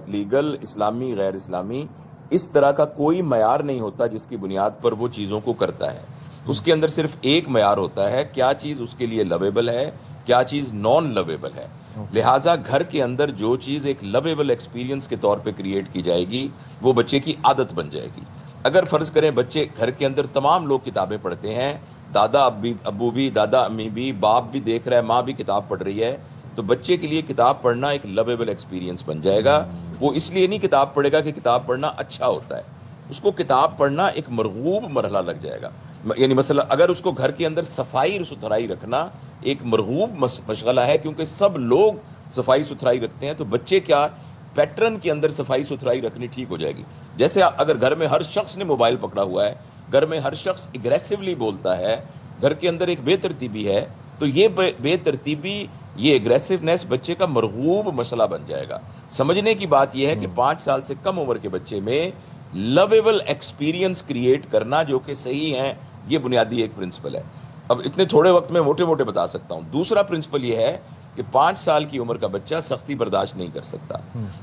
لیگل, اسلامی غیر اسلامی, اس طرح کا کوئی معیار نہیں ہوتا جس کی بنیاد پر وہ چیزوں کو کرتا ہے. اس کے اندر صرف ایک معیار ہوتا ہے, کیا چیز اس کے لیے لویبل ہے, کیا چیز نان لویبل ہے. لہٰذا گھر کے اندر جو چیز ایک لویبل ایکسپیرینس کے طور پہ کریٹ کی جائے گی وہ بچے کی عادت بن جائے گی. اگر فرض کریں بچے گھر کے اندر تمام لوگ کتابیں پڑھتے ہیں, دادا ابو بھی, دادا امی بھی, باپ بھی دیکھ رہا ہے, ماں بھی کتاب پڑھ رہی ہے, تو بچے کے لیے کتاب پڑھنا ایک لویبل ایکسپیرینس بن جائے گا. وہ اس لیے نہیں کتاب پڑھے گا کہ کتاب پڑھنا اچھا ہوتا ہے, اس کو کتاب پڑھنا ایک مرغوب مرحلہ لگ جائے گا. یعنی مثلا اگر اس کو گھر کے اندر صفائی ستھرائی رکھنا ایک مرغوب مشغلہ ہے, کیونکہ سب لوگ صفائی ستھرائی رکھتے ہیں, تو بچے کیا پیٹرن کے اندر صفائی ستھرائی رکھنی ٹھیک ہو جائے گی. جیسے اگر گھر میں ہر شخص نے موبائل پکڑا ہوا ہے, گھر میں ہر شخص اگریسولی بولتا ہے, گھر کے اندر ایک بے ترتیبی ہے, تو یہ بے ترتیبی, یہ اگریسونیس بچے کا مرغوب مسئلہ بن جائے گا. سمجھنے کی بات یہ ہے کہ 5 سال سے کم عمر کے بچے میں لویبل ایکسپیرینس کریٹ کرنا جو کہ صحیح ہیں, یہ بنیادی ایک پرنسپل ہے. اب اتنے تھوڑے وقت میں موٹے موٹے بتا سکتا ہوں. دوسرا پرنسپل یہ ہے کہ 5 سال کی عمر کا بچہ سختی برداشت نہیں کر سکتا.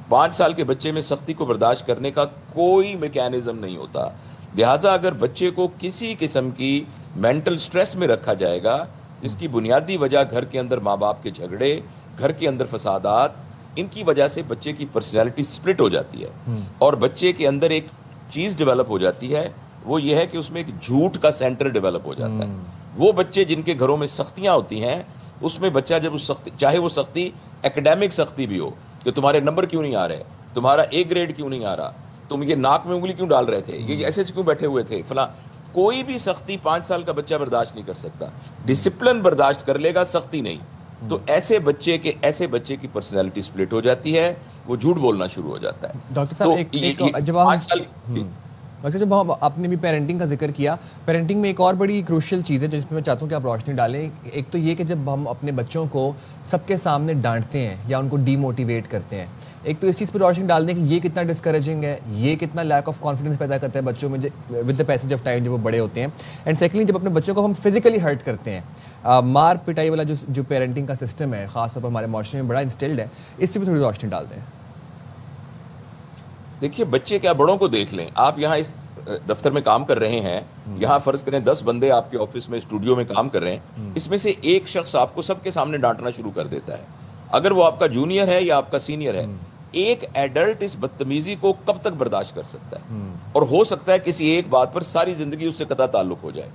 5 سال کے بچے میں سختی کو برداشت کرنے کا کوئی میکینزم نہیں ہوتا. لہٰذا اگر بچے کو کسی قسم کی مینٹل سٹریس میں رکھا جائے گا جس کی بنیادی وجہ گھر کے اندر ماں باپ کے جھگڑے, گھر کے اندر فسادات, ان کی وجہ سے بچے کی پرسنالٹی سپلٹ ہو جاتی ہے, اور بچے کے اندر ایک چیز ڈیولپ ہو جاتی ہے, وہ یہ ہے کہ اس میں ایک جھوٹ کا سینٹر ڈیولپ ہو جاتا ہے. وہ بچے جن کے گھروں میں سختیاں ہوتی ہیں, اس میں بچہ جب اس سختی, چاہے وہ سختی ایکڈیمک سختی بھی ہو کہ تمہارے نمبر کیوں نہیں آ رہے, تمہارا A گریڈ کیوں نہیں آ رہا, تم یہ ناک میں انگلی کیوں ڈال رہے تھے, یہ ایسے سے کیوں بیٹھے ہوئے تھے, فلاں, کوئی بھی سختی 5 سال کا بچہ برداشت نہیں کر سکتا. ڈسپلن برداشت کر لے گا, سختی نہیں. تو ایسے بچے کی پرسنالٹی سپلٹ ہو جاتی ہے, وہ جھوٹ بولنا شروع ہو جاتا ہے. ڈاکٹر صاحب جب آپ نے بھی پیرنٹنگ کا ذکر کیا, پیرنٹنگ میں ایک اور بڑی کروشل چیز ہے جس پہ میں چاہتا ہوں کہ آپ روشنی ڈالیں. ایک تو یہ کہ جب ہم اپنے بچوں کو سب کے سامنے ڈانٹتے ہیں یا ان کو ڈی موٹیویٹ کرتے ہیں, ایک تو اس چیز پہ روشنی ڈال دیں کہ یہ کتنا ڈسکریجنگ ہے, یہ کتنا لیک آف کانفیڈنس پیدا کرتا ہے بچوں میں with the passage of time جب وہ بڑے ہوتے ہیں. اینڈ سیکنڈلی جب اپنے بچوں کو ہم فزیکلی ہرٹ کرتے ہیں, مار پٹائی والا جو پیرنٹنگ کا سسٹم ہے خاص طور پر ہمارے معاشرے میں بڑا انسٹلڈ ہے, اس پہ تھوڑی روشنی ڈال دیں. دیکھیے بچے کیا, بڑوں کو دیکھ لیں. آپ یہاں اس دفتر میں کام کر رہے ہیں, یہاں فرض کریں 10 بندے آپ کے آفس میں اسٹوڈیو میں کام کر رہے ہیں, اس میں سے ایک شخص آپ کو سب کے سامنے ڈانٹنا شروع کر دیتا ہے, اگر وہ آپ کا جونیئر ہے یا آپ کا سینئر ہے. ایک ایڈلٹ اس بدتمیزی کو کب تک برداشت کر سکتا ہے, اور ہو سکتا ہے کسی ایک بات پر ساری زندگی اس سے قطع تعلق ہو جائے.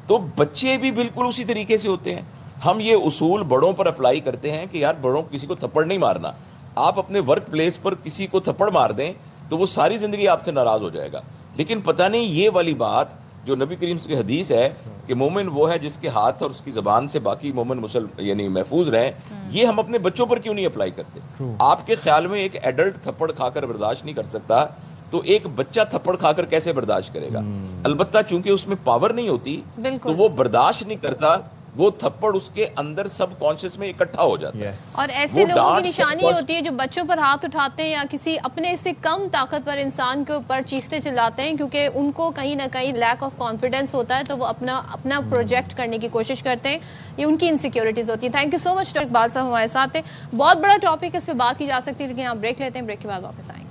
تو بچے بھی بالکل اسی طریقے سے ہوتے ہیں. ہم یہ اصول بڑوں پر اپلائی کرتے ہیں کہ یار بڑوں کسی کو تھپڑ نہیں مارنا. آپ اپنے ورک پلیس پر کسی کو تھپڑ مار دیں تو وہ ساری زندگی آپ سے ناراض ہو جائے گا. لیکن پتہ نہیں یہ والی بات جو نبی کریم کی حدیث ہے کہ مومن وہ ہے جس کے ہاتھ اور اس کی زبان سے باقی مومن یعنی محفوظ رہیں, یہ ہم اپنے بچوں پر کیوں نہیں اپلائی کرتے؟ آپ کے خیال میں ایک ایڈلٹ تھپڑ کھا کر برداشت نہیں کر سکتا, تو ایک بچہ تھپڑ کھا کر کیسے برداشت کرے گا؟ البتہ چونکہ اس میں پاور نہیں ہوتی تو وہ برداشت نہیں کرتا, وہ تھپڑ اس کے اندر سب کانشیس میں اکٹھا ہو جاتا ہے. اور ایسے لوگوں کی نشانی ہوتی ہے جو بچوں پر ہاتھ اٹھاتے ہیں یا کسی اپنے سے کم طاقتور انسان کے اوپر چیختے چلاتے ہیں, کیونکہ ان کو کہیں نہ کہیں لیک آف کانفیڈنس ہوتا ہے, تو وہ اپنا پروجیکٹ کرنے کی کوشش کرتے ہیں, یہ ان کی انسیکیورٹیز ہوتی ہیں. Thank you so much doctor Iqbal صاحب ہمارے ساتھ ہیں. بہت بڑا ٹاپک اس پہ بات کی جا سکتی ہے, لیکن آپ بریک لیتے ہیں, بریک کے بعد واپس آئیں گے.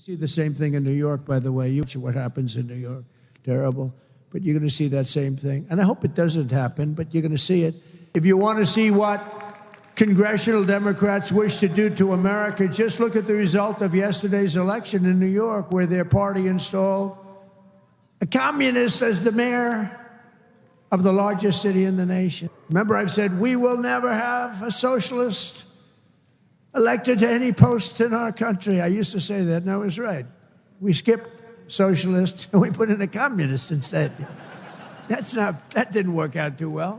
See the same thing in New York, by the way. You see what happens in New York, terrible. But you're going to see that same thing. And I hope it doesn't happen, but you're going to see it. If you want to see what congressional Democrats wish to do to America, just look at the result of yesterday's election in New York, where their party installed a communist as the mayor of the largest city in the nation. Remember, I've said we will never have a socialist elected to any post in our country. I used to say that, and I was right. We skipped socialist and we put in a communist instead. That didn't work out too well.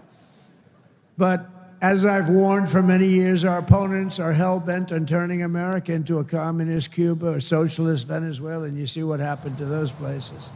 But as I've warned for many years, our opponents are hell-bent on turning America into a communist Cuba or socialist Venezuela, and you see what happened to those places.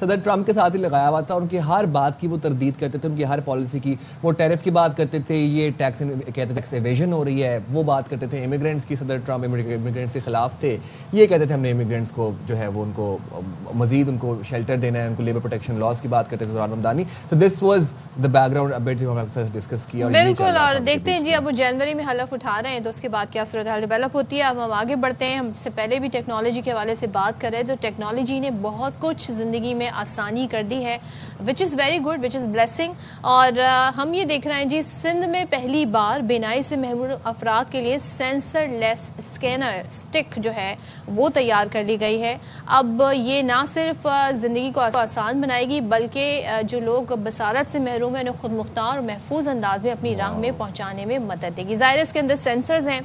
صدر Trump کے ساتھ ہی لگایا ہوا تھا، اور ان کی ہر بات کی وہ تردید کرتے تھے، ان کی ہر پالیسی کی، وہ ٹیرف کی بات کرتے تھے، یہ ٹیکس کہتے تھے ٹیکس ایویژن ہو رہی ہے، وہ بات کرتے تھے امیگرینٹس کی، صدر ٹرمپ امیگرینٹس کے خلاف تھے، یہ کہتے تھے ہم نے امیگرینٹس کو جو ہے وہ ان کو مزید ان کو شیلٹر دینا ہے، ان کو لیبر پروٹیکشن لاز کی بات کرتے تھے دوران رمضانی. So this was the background a bit جو ہم اکثر ڈسکس کیا. بالکل، اور دیکھتے ہیں جی اب وہ جنوری میں حلف اٹھا رہے ہیں تو اس کے بعد کیا صورتحال ڈیولپ ہوتی ہے. اب ہم آگے بڑھتے ہیں. ہم سے پہلے بھی ٹیکنالوجی کے حوالے سے بات کر رہے ہیں تو ٹیکنالوجی نے بہت کچھ زندگی میں آسانی کر دی ہے، which is very good, which is blessing. اور ہم یہ دیکھ رہے ہیں جی سندھ میں پہلی بار بینائی سے محروم افراد کے لیے سینسر لیس اسکینر اسٹک جو ہے وہ تیار کر لی گئی ہے. اب یہ نہ صرف زندگی کو آسان بنائے گی بلکہ جو لوگ بصارت سے محروم ہیں انہیں خود مختار اور محفوظ انداز میں اپنی راہ میں پہنچانے میں مدد دے گی. ظاہر ہے اس کے اندر سینسرز ہیں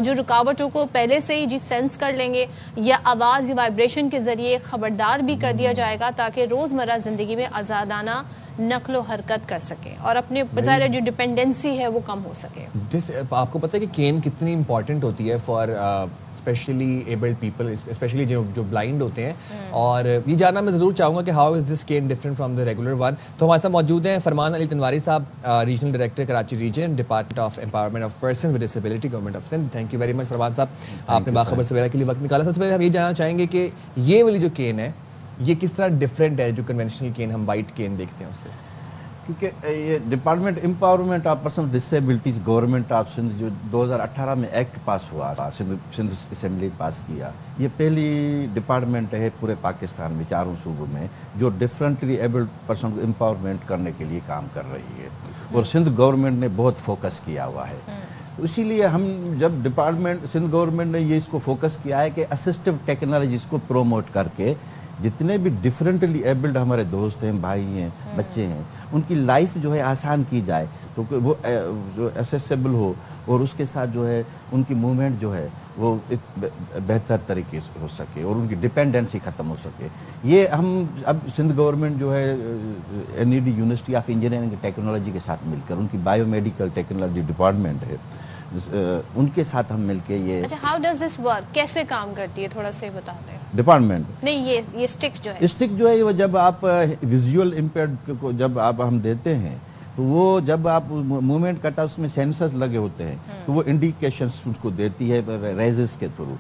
جو رکاوٹوں کو پہلے سے ہی سینس کر لیں گے، یا آواز یا وائبریشن کے ذریعے خبردار بھی کر دیا جائے گا تاکہ روزمرہ زندگی میں آزادانہ نقل و حرکت کر سکے اور اپنے ظاہر جو ڈپینڈنسی ہے وہ کم ہو سکے. آپ کو پتہ ہے کہ کین کتنی امپورٹنٹ ہوتی ہے for specially abled people, specially جو بلائنڈ ہوتے ہیں. اور یہ جاننا میں ضرور چاہوں گا کہ how is this can different from the regular one. تو ہمارے ساتھ موجود ہیں فرمان علی تنواری صاحب، regional director Karachi region, department of empowerment of person with disability, government of Sindh. Thank you very much فرمان صاحب، آپ نے باخبر سویرا کے لیے وقت نکالا. سب سے پہلے ہم یہ جاننا چاہیں گے کہ یہ والی جو کین ہے یہ کس طرح ڈفرینٹ ہے جو کنونشنل کین ہم وائٹ کین دیکھتے ہیں اس سے؟ کیونکہ یہ department empowerment of person disabilities government of Sindh جو 2018 میں ایکٹ پاس ہوا، سندھ اسمبلی پاس کیا، یہ پہلی ڈپارٹمنٹ ہے پورے پاکستان میں چاروں صوبوں میں جو ڈفرینٹلی ایبلڈ پرسن کو امپاورمنٹ کرنے کے لیے کام کر رہی ہے، اور سندھ گورنمنٹ نے بہت فوکس کیا ہوا ہے. تو اسی لیے ہم جب ڈپارٹمنٹ سندھ گورنمنٹ نے یہ اس کو فوکس کیا ہے کہ اسسٹو ٹیکنالوجیز کو پروموٹ کر کے جتنے بھی ڈفرینٹلی ایبلڈ ہمارے دوست ہیں، بھائی ہیں، بچے ہیں، ان کی لائف جو ہے آسان کی جائے تو وہ جو ایسیسیبل ہو، اور اس کے ساتھ جو ہے ان کی موومنٹ جو ہے وہ بہتر طریقے سے ہو سکے اور ان کی ڈپینڈنسی ختم ہو سکے. یہ ہم اب سندھ گورنمنٹ جو ہے NED university of engineering technology کے ساتھ مل کر، ان کی بایو میڈیکل ٹیکنالوجی ڈپارٹمنٹ ہے، ان کے ساتھ ہم مل کے یہ اچھا ہاؤ ڈز دس ورک، کیسے کام کرتی ہے تھوڑا سا بتا دیں. ڈپارٹمنٹ نہیں یہ اسٹک جو ہے، اسٹک جو ہے وہ جب آپ ویژول امپیئرڈ کو جب آپ ہم دیتے ہیں تو وہ جب آپ موومنٹ کرتا ہے اس میں سینسرز لگے ہوتے ہیں تو وہ انڈیکیشنز اس کو دیتی ہے ریزز کے تھرو،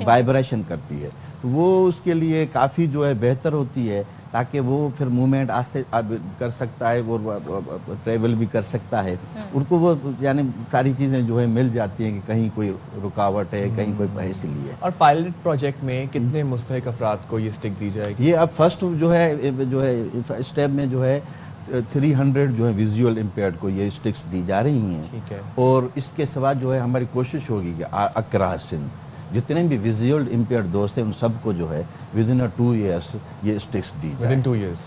وائبریشن کرتی ہے، تو وہ اس کے لیے کافی جو ہے بہتر ہوتی ہے تاکہ وہ پھر موومنٹ آستے کر سکتا ہے اور ٹریول بھی کر سکتا ہے. ان کو وہ یعنی ساری چیزیں جو ہے مل جاتی ہیں کہ کہیں کوئی رکاوٹ ہے، کہیں کوئی اس لیے. اور پائلٹ پروجیکٹ میں کتنے مستحق افراد کو یہ اسٹک دی جائے گی؟ یہ اب فرسٹ جو ہے اسٹیپ میں جو ہے 300 جو ہے ویژول امپیئرڈ کو یہ اسٹکس دی جا رہی ہیں، اور اس کے سوا جو ہے ہماری کوشش ہوگی کہ اکراہ سندھ جتنے بھی ویژول امپیئرڈ دوست ہیں ان سب کو جو ہے ودن 2 ایئرس یہ اسٹکس دی جائے.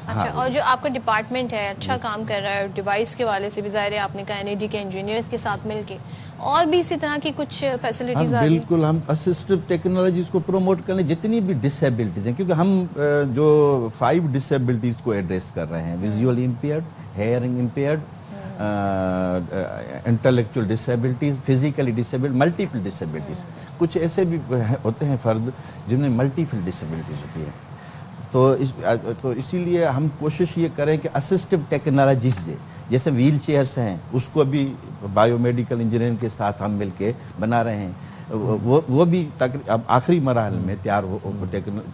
اچھا اور جو آپ کا ڈپارٹمنٹ ہے اچھا کام کر رہا ہے ڈیوائس کے والے سے بھی، ظاہر ہے آپ نے کہا NED کے انجینئرز کے ساتھ مل کے اور بھی اسی طرح کی کچھ فیسلٹیز آ رہی ہیں. بالکل، ہم اسسٹو ٹیکنالوجیز کو پروموٹ کرنے جتنی بھی ڈسیبلٹیز ہیں، کیونکہ ہم جو 5 ڈسیبلٹیز کو ایڈریس کر رہے ہیں، visual impaired, hearing impaired, intellectual disabilities, physically disabled, multiple disabilities. کچھ ایسے بھی ہوتے ہیں فرد جن میں ملٹیپل ڈسیبلٹیز ہوتی ہیں. تو اسی لیے ہم کوشش یہ کریں کہ اسسٹو ٹیکنالوجیز جیسے ویل چیئرس ہیں اس کو بھی بایو میڈیکل انجینئرنگ کے ساتھ ہم مل کے بنا رہے ہیں، وہ بھی اب آخری مراحل میں تیار ہو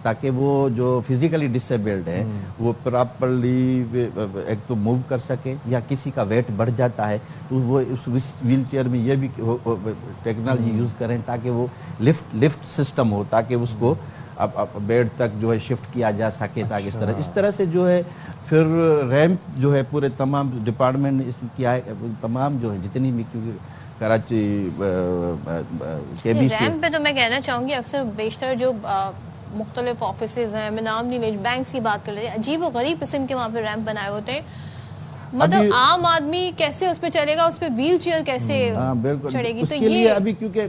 تاکہ وہ جو فزیکلی ڈسیبلڈ ہیں وہ پراپرلی ایک تو موو کر سکے، یا کسی کا ویٹ بڑھ جاتا ہے تو وہ اس ویل چیئر میں یہ بھی ٹیکنالوجی یوز کریں تاکہ وہ لفٹ سسٹم ہو، تاکہ اس کو اب بیڈ تک جو ہے شفٹ کیا جا سکے، تاکہ اس طرح سے جو ہے پھر ریمپ جو ہے پورے تمام ڈپارٹمنٹ نے اس کیا ہے، تمام جو ہے جتنی بھی، کیونکہ کراچی ریمپ پہ تو میں کہنا چاہوں گی اکثر بیشتر جو مختلف آفیسز ہیں، میں نام نہیں لے، بینکس کی بات کر لیتے ہیں، عجیب و غریب قسم کے وہاں پہ ریمپ بنائے ہوتے ہیں. مطلب عام آدمی کیسے اس پہ چلے گا، اس پہ ویل چیئر کیسے چڑھے گی؟ اس کے لیے ابھی کیونکہ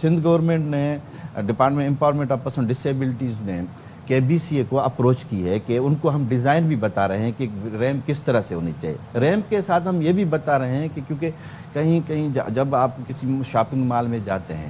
سندھ گورنمنٹ نے department empowerment of person disabilities نے KBCA کو اپروچ کی ہے کہ ان کو ہم ڈیزائن بھی بتا رہے ہیں کہ ریمپ کس طرح سے ہونی چاہیے. ریمپ کے ساتھ ہم یہ بھی بتا رہے ہیں کہ کیونکہ کہیں جب آپ کسی شاپنگ مال میں جاتے ہیں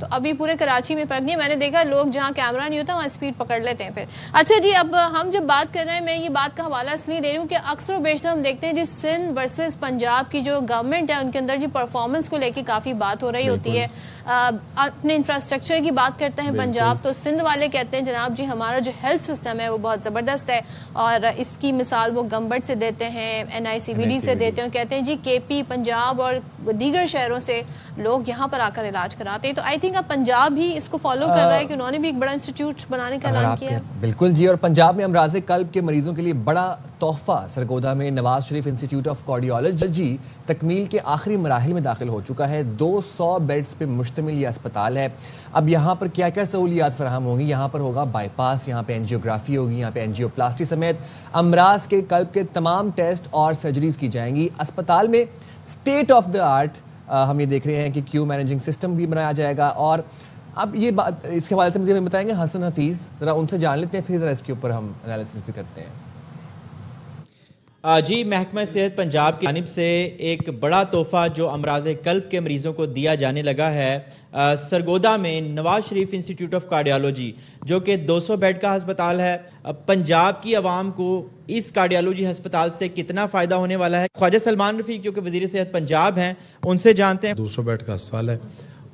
تو ابھی پورے کراچی میں فرق نہیں ہے. میں نے دیکھا لوگ جہاں کیمرہ نہیں ہوتا وہاں اسپیڈ پکڑ لیتے ہیں پھر. اچھا جی, اب ہم جب بات کر رہے ہیں, میں یہ بات کا حوالہ اس لیے دے رہی ہوں کہ اکثر و بیشتر ہم دیکھتے ہیں جی سندھ ورسز پنجاب کی جو گورنمنٹ ہے ان کے اندر جی پرفارمنس کو لے کے کافی بات ہو رہی ہوتی ہے. اپنے انفراسٹرکچر کی بات کرتے ہیں پنجاب, تو سندھ والے کہتے ہیں جناب جی ہمارا جو ہیلتھ سسٹم ہے وہ بہت زبردست ہے, اور اس کی مثال وہ گمبٹ سے دیتے ہیں, NICVD سے دیتے ہیں, کہتے ہیں جی KP پنجاب اور دیگر شہروں سے لوگ یہاں پر آ کر علاج کراتے ہیں. تو آئی تھنک اب پنجاب ہی اس کو فالو کر رہا ہے کہ انہوں نے بھی ایک بڑا انسٹیٹیوٹ بنانے کا اعلان کیا ہے. بالکل جی, اور پنجاب میں امراض قلب کے مریضوں کے لیے بڑا تحفہ. سرگودا میں Nawaz Sharif institute of cardiology تکمیل کے آخری مراحل میں داخل ہو چکا ہے. 200 بیڈز پہ مشتمل یہ اسپتال ہے. اب یہاں پر کیا کیا سہولیات فراہم ہوں گی؟ یہاں پر ہوگا بائی پاس, یہاں پہ اینجیوگرافی ہوگی, یہاں پہ اینجیوپلاسٹی سمیت امراض کے قلب کے تمام ٹیسٹ اور سرجریز کی جائیں گی. اسپتال میں اسٹیٹ آف دا آرٹ ہم یہ دیکھ رہے ہیں کہ کیو مینیجنگ سسٹم بھی بنایا جائے گا. اور اب یہ بات اس کے حوالے سے مجھے بتائیں گے حسن حفیظ, ذرا ان سے جان لیتے ہیں, پھر ذرا اس کے اوپر ہم انالیسس بھی کرتے ہیں. جی, محکمہ صحت پنجاب کی جانب سے ایک بڑا تحفہ جو امراض قلب کے مریضوں کو دیا جانے لگا ہے. سرگودا میں Nawaz Sharif institute of cardiology جو کہ 200 بیڈ کا ہسپتال ہے. پنجاب کی عوام کو اس کارڈیالوجی ہسپتال سے کتنا فائدہ ہونے والا ہے, خواجہ سلمان رفیق جو کہ وزیر صحت پنجاب ہیں ان سے جانتے ہیں. 200 بیڈ کا ہسپتال ہے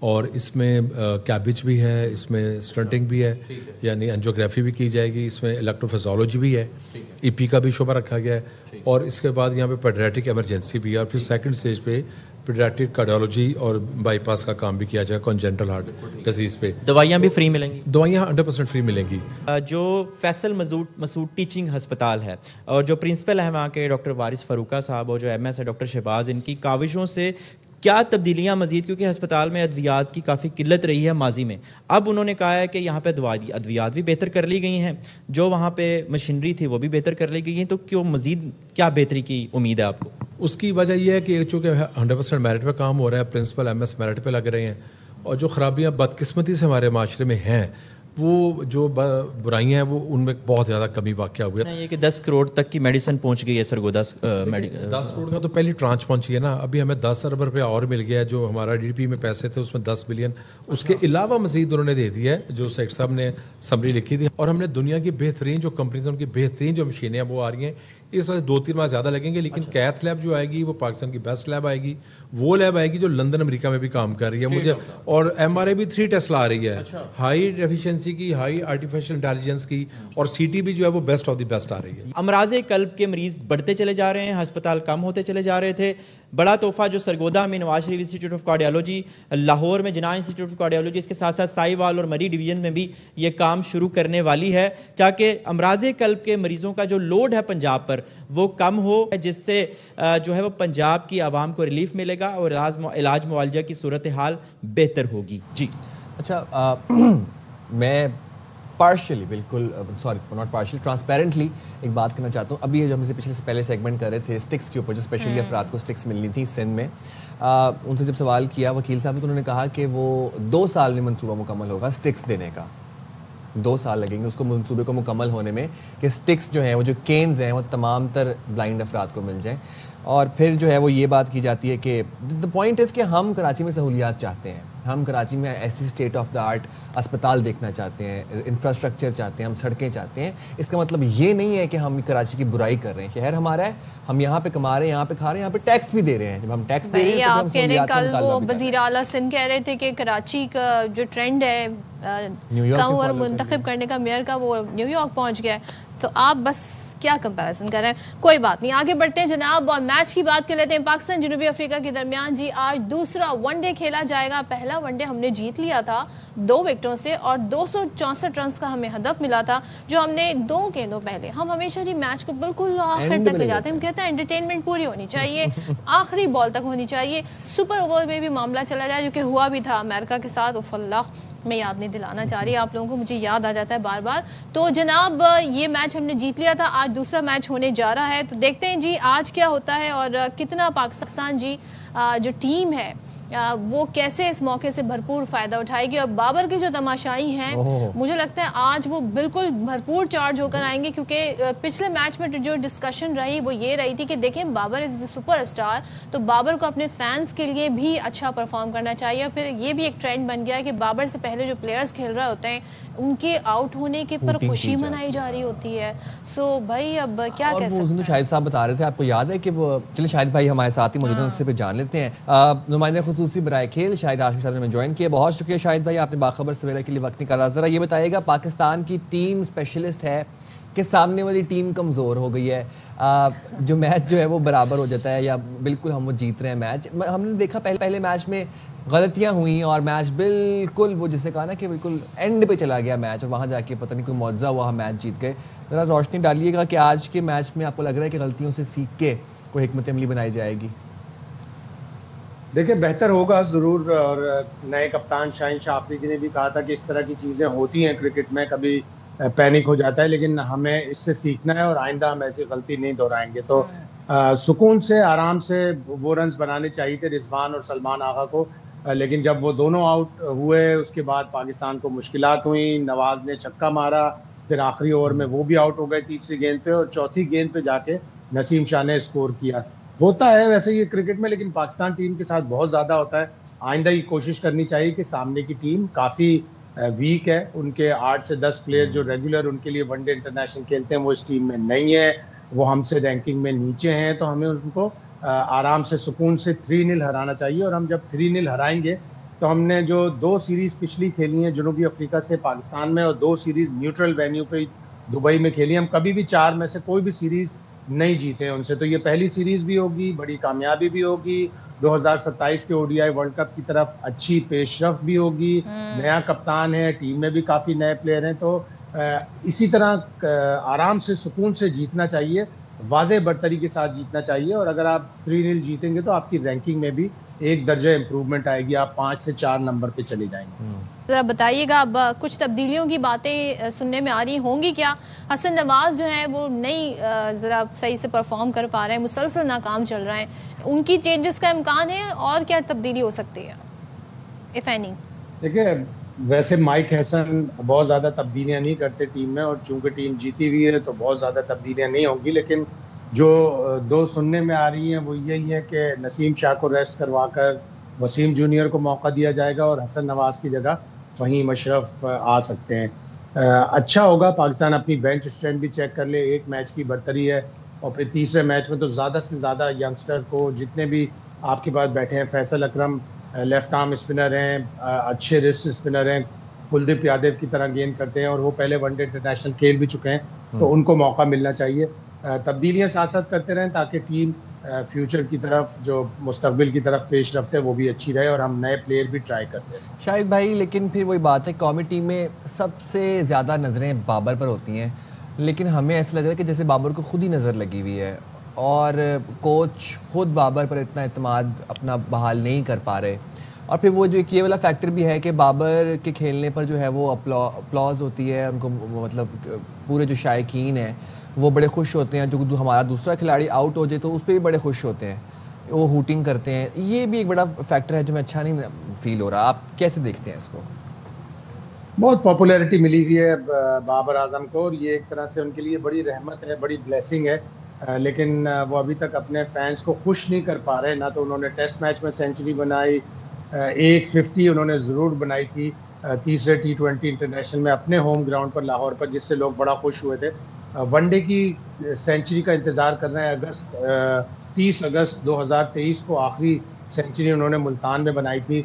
اور اس میں کیبج بھی ہے, اس میں اسٹنٹنگ بھی ہے, یعنی انجیوگرافی بھی کی جائے گی, اس میں الیکٹروفیزیولوجی بھی ہے, EP کا بھی شعبہ رکھا گیا ہے, اور اس کے بعد یہاں پہ پیڈیاٹرک ایمرجنسی بھی ہے, اور پھر سیکنڈ سٹیج پہ پیڈیاٹرک کارڈیالوجی اور بائی پاس کا کام بھی کیا جائے گا کانجنٹل ہارٹ ڈیزیز پہ. دوائیاں بھی فری ملیں گی؟ دوائیاں 100% فری ملیں گی. جو فیصل مسعود ٹیچنگ ہسپتال ہے اور جو پرنسپل ہے وہاں کے ڈاکٹر وارث فروخہ صاحب, اور جو MS ہے ڈاکٹر شہباز, ان کی کاوشوں سے کیا تبدیلیاں مزید, کیونکہ ہسپتال میں ادویات کی کافی قلت رہی ہے ماضی میں. اب انہوں نے کہا ہے کہ یہاں پہ ادویات بھی بہتر کر لی گئی ہیں, جو وہاں پہ مشینری تھی وہ بھی بہتر کر لی گئی ہیں, تو کیوں مزید کیا بہتری کی امید ہے آپ کو؟ اس کی وجہ یہ ہے کہ چونکہ 100% میرٹ پہ کام ہو رہا ہے, پرنسپل MS میرٹ پہ لگ رہے ہیں, اور جو خرابیاں بدقسمتی سے ہمارے معاشرے میں ہیں, وہ جو برائیاں ہیں وہ ان میں بہت زیادہ کمی واقع ہوئی ہے. یہ کہ 10 کروڑ تک کی میڈیسن پہنچ گئی ہے سرگودا. 10 کروڑ کا تو پہلی ٹرانچ پہنچی ہے نا, ابھی ہمیں 10 ارب روپیہ اور مل گیا ہے. جو ہمارا DDP میں پیسے تھے اس میں 10 بلین اس کے علاوہ مزید انہوں نے دے دیا ہے, جو سیٹ صاحب نے سمری لکھی تھی. اور ہم نے دنیا کی بہترین جو کمپنیز ہیں ان کی بہترین جو مشینیں ہیں وہ آ رہی ہیں. اس وجہ 2-3 ماہ زیادہ لگیں گے, لیکن کیتھ لیب جو آئے گی وہ پاکستان کی بیسٹ لیب آئے گی. وہ لیب آئے گی جو لندن امریکہ میں بھی کام کر رہی ہے مجھے, اور MRI بھی 3 ٹیسلا آ رہی ہے, ہائی ایفیشنسی کی, ہائی آرٹیفیشل انٹیلیجنس کی, اور CT بھی جو ہے وہ بیسٹ آف دی بیسٹ آ رہی ہے. امراض قلب کے مریض بڑھتے چلے جا رہے ہیں, ہسپتال کم ہوتے چلے جا رہے تھے. بڑا تحفہ جو سرگودا میں Nawaz Sharif institute of cardiology, Lahore میں جناح انسٹیٹیوٹ آف کارڈیالوجی, اس کے ساتھ ساتھ سائی وال اور مری ڈویژن میں بھی یہ کام شروع کرنے والی ہے, تاکہ امراض قلب کے مریضوں کا جو لوڈ ہے پنجاب پر وہ کم ہو, جس سے جو ہے وہ پنجاب کی عوام کو ریلیف ملے گا اور علاج معالجہ کی صورتحال بہتر ہوگی. جی اچھا, میں پارشلی بالکل ناٹ پارشلی ٹرانسپیرنٹلی ایک بات کرنا چاہتا ہوں. ابھی جو ہم سے پہلے سیگمنٹ کر رہے تھے اسٹکس کے اوپر, جو اسپیشلی افراد کو اسٹکس ملنی تھی سندھ میں, ان سے جب سوال کیا وکیل صاحب نے تو انہوں نے کہا کہ وہ 2 سال میں منصوبہ مکمل ہوگا اسٹکس دینے کا. 2 سال لگیں گے اس کو منصوبے کو مکمل ہونے میں, کہ اسٹکس جو ہیں وہ جو کینز ہیں وہ تمام تر بلائنڈ افراد کو مل جائیں. اور پھر جو ہے وہ یہ بات کی جاتی ہے کہ دا پوائنٹ از کہ ہم کراچی میں سہولیات چاہتے ہیں, ہم کراچی میں ایسی اسٹیٹ آف دا آرٹ اسپتال دیکھنا چاہتے ہیں, انفراسٹرکچر چاہتے ہیں, ہم سڑکیں چاہتے ہیں. اس کا مطلب یہ نہیں ہے کہ ہم کراچی کی برائی کر رہے ہیں. شہر ہمارا ہے, ہم یہاں پہ کما رہے ہیں, یہاں پہ کھا رہے ہیں, یہاں پہ ٹیکس بھی دے رہے ہیں. جب ہم ٹیکس دے رہے ہیں آپ کہہ رہے ہیں, کل وہ وزیر اعلیٰ سندھ کہہ رہے تھے کہ کراچی کا جو ٹرینڈ ہے اور منتخب کرنے کا میئر کا, وہ نیو یارک پہنچ گیا ہے. تو آپ بس کیا کمپیریزن کر رہے ہیں, کوئی بات نہیں, آگے بڑھتے ہیں جناب. اور میچ کی بات کر لیتے ہیں. پاکستان جنوبی افریقہ کے درمیان جی آج دوسرا ون ڈے کھیلا جائے گا. پہلا ون ڈے ہم نے جیت لیا تھا 2 وکٹوں سے, اور 264 رنز کا ہمیں ہدف ملا تھا جو ہم نے 2 گیندوں پہلے. ہم ہمیشہ جی میچ کو بالکل آخر تک لے جاتے ہیں, ہم کہتے ہیں انٹرٹینمنٹ پوری ہونی چاہیے, آخری بال تک ہونی چاہیے. سپر اوور میں بھی معاملہ چلا جائے, جو کہ ہوا بھی تھا امریکہ کے ساتھ. اف اللہ, میں یاد نہیں دلانا چاہ رہی آپ لوگوں کو, مجھے یاد آ جاتا ہے بار بار. تو جناب یہ میچ ہم نے جیت لیا تھا, آج دوسرا میچ ہونے جا رہا ہے. تو دیکھتے ہیں جی آج کیا ہوتا ہے, اور کتنا پاکستان جی جو ٹیم ہے وہ کیسے اس موقع سے بھرپور فائدہ اٹھائے گی. اور بابر کی جو تماشائی ہیں مجھے لگتا ہے آج وہ بالکل بھرپور چارج ہو کر آئیں گے, کیونکہ پچھلے میچ میں جو ڈسکشن رہی وہ یہ رہی تھی کہ دیکھیں بابر از دی سپر اسٹار, تو بابر کو اپنے فینس کے لیے بھی اچھا پرفارم کرنا چاہیے. اور پھر یہ بھی ایک ٹرینڈ بن گیا ہے کہ بابر سے پہلے جو پلیئرز کھیل رہے ہوتے ہیں ان کے آؤٹ ہونے کے پر خوشی منائی جا رہی ہوتی ہے. سو بھائی اب کیا کہہ سکتے ہیں. شاہد صاحب بتا رہے تھے, آپ کو یاد ہے کہ وہ, چلے شاہد بھائی ہمارے ساتھ ہی موجود ہیں, ان سے پہ جان لیتے ہیں. نمائندہ خصوصی برائے کھیل شاہد ہاشمی صاحب نے ہمیں جوائن کیا. بہت شکریہ شاہد بھائی, آپ نے باخبر سویرا کے لیے وقت نکالا. ذرا یہ بتائیے گا, پاکستان کی ٹیم اسپیشلسٹ ہے کہ سامنے والی ٹیم کمزور ہو گئی ہے, جو میچ جو ہے وہ برابر ہو جاتا ہے یا بالکل ہم وہ جیت رہے ہیں میچ. ہم نے دیکھا پہلے میچ میں غلطیاں ہوئیں اور میچ بالکل وہ جسے کہا نا کہ بالکل اینڈ پہ چلا گیا میچ, اور وہاں جا کے پتہ نہیں کوئی معجزہ ہوا, ہم میچ جیت گئے. ذرا روشنی ڈالیے گا کہ آج کے میچ میں آپ کو لگ رہا ہے کہ غلطیوں سے سیکھ کے کوئی حکمت عملی بنائی جائے گی؟ دیکھیں بہتر ہوگا ضرور, اور نئے کپتان شاہین شاہ آفریدی نے بھی کہا تھا کہ اس طرح کی چیزیں ہوتی ہیں کرکٹ میں, کبھی پینک ہو جاتا ہے, لیکن ہمیں اس سے سیکھنا ہے اور آئندہ ہم ایسی غلطی نہیں دہرائیں گے. تو سکون سے آرام سے وہ رنز بنانے چاہیے تھے رضوان اور سلمان آغا کو, لیکن جب وہ دونوں آؤٹ ہوئے اس کے بعد پاکستان کو مشکلات ہوئیں. نواز نے چھکا مارا, پھر آخری اوور میں وہ بھی آؤٹ ہو گئے تیسری گیند پہ, اور چوتھی گیند پہ جا کے نسیم شاہ نے اسکور کیا. ہوتا ہے ویسے یہ کرکٹ میں, لیکن پاکستان ٹیم کے ساتھ بہت زیادہ ہوتا ہے. آئندہ یہ کوشش کرنی چاہیے کہ سامنے کی ٹیم کافی ویک ہے, ان کے 8 سے 10 پلیئر جو ریگولر ان کے لیے ون ڈے انٹرنیشنل کھیلتے ہیں وہ اس ٹیم میں نہیں ہے, وہ ہم سے رینکنگ میں نیچے ہیں. تو ہمیں ان کو آرام سے سکون سے 3-0 ہرانا چاہیے. اور ہم جب 3-0 ہرائیں گے تو ہم نے جو 2 سیریز پچھلی کھیلی ہیں جنوبی افریقہ سے پاکستان میں, اور 2 سیریز نیوٹرل وینیو پہ دبئی میں کھیلی, ہم کبھی بھی 4 میں سے کوئی بھی سیریز نہیں جیتے ہیں ان سے. تو یہ پہلی سیریز بھی ہوگی, بڑی کامیابی بھی ہوگی, 2027 کے ODI ورلڈ کپ کی طرف اچھی پیش رفت بھی ہوگی. نیا کپتان ہے, ٹیم میں بھی کافی نئے پلیئر ہیں, تو اسی طرح آرام سے سکون سے جیتنا چاہیے, واضح برتری کے ساتھ جیتنا چاہیے. اور اگر آپ 3-0 جیتیں گے تو آپ کی رینکنگ میں بھی 1 درجہ امپروومنٹ آئے گی, آپ 5 سے 4 نمبر پہ چلے جائیں گے. ذرا بتائیے گا, اب کچھ تبدیلیوں کی باتیں سننے میں آ رہی ہوں گی کیا؟ حسن نواز جو ہیں وہ نہیں ذرا صحیح سے پرفارم کر پا رہے ہیں, مسلسل ناکام چل رہے ہیں, ان کی چینجز کا امکان ہے, اور کیا تبدیلی ہو سکتی ہے اف اینی؟ دیکھیں ویسے مائک ہیسن بہت زیادہ تبدیلیاں نہیں کرتے ٹیم میں, اور چونکہ ٹیم جیتی ہوئی ہے تو بہت زیادہ تبدیلیاں نہیں ہوں گی. لیکن جو 2 سننے میں آ رہی ہیں وہ یہی ہے کہ نسیم شاہ کو ریسٹ کروا کر وسیم جونیئر کو موقع دیا جائے گا, اور حسن نواز کی جگہ فہیم اشرف آ سکتے ہیں. اچھا ہوگا پاکستان اپنی بینچ اسٹرینتھ بھی چیک کر لے, 1 میچ کی برتری ہے, اور پھر تیسرے میچ میں تو زیادہ سے زیادہ ینگسٹر کو, جتنے بھی آپ کے پاس بیٹھے ہیں, فیصل اکرم لیفٹ آرم اسپنر ہیں, اچھے ریسٹ اسپنر ہیں, کلدیپ یادو کی طرح گیند کرتے ہیں, اور وہ پہلے ون ڈے انٹرنیشنل کھیل بھی چکے ہیں, تو ان کو موقع ملنا چاہیے. تبدیلیاں ساتھ ساتھ کرتے رہیں تاکہ ٹیم فیوچر کی طرف, جو مستقبل کی طرف پیش رفت ہے وہ بھی اچھی رہے, اور ہم نئے پلیئر بھی ٹرائی کرتے ہیں. شاہد بھائی, لیکن پھر وہی بات ہے, قومی ٹیم میں سب سے زیادہ نظریں بابر پر ہوتی ہیں, لیکن ہمیں ایسا لگ رہا ہے کہ جیسے بابر کو خود ہی نظر لگی ہوئی ہے, اور کوچ خود بابر پر اتنا اعتماد اپنا بحال نہیں کر پا رہے. اور پھر وہ جو یہ والا فیکٹر بھی ہے کہ بابر کے کھیلنے پر جو ہے وہ اپلاز ہوتی ہے, ان کو مطلب پورے جو شائقین ہیں وہ بڑے خوش ہوتے ہیں, جو ہمارا دوسرا کھلاڑی آؤٹ ہو جائے تو اس پہ بھی بڑے خوش ہوتے ہیں, وہ ہوٹنگ کرتے ہیں. یہ بھی ایک بڑا فیکٹر ہے جو میں اچھا نہیں فیل ہو رہا. آپ کیسے دیکھتے ہیں اس کو؟ بہت پاپولیرٹی ملی ہوئی ہے بابر اعظم کو, اور یہ ایک طرح سے ان کے لیے بڑی رحمت ہے, بڑی بلیسنگ ہے, لیکن وہ ابھی تک اپنے فینس کو خوش نہیں کر پا رہے. نہ تو انہوں نے ٹیسٹ میچ میں سینچری بنائی, 150 انہوں نے ضرور بنائی تھی تیسرے T20 انٹرنیشنل میں اپنے ہوم گراؤنڈ پر لاہور پر, جس سے لوگ بڑا خوش ہوئے تھے. ون ڈے کی سینچری کا انتظار کر رہے ہیں. 30 اگست 2023 کو آخری سینچری انہوں نے ملتان میں بنائی تھی.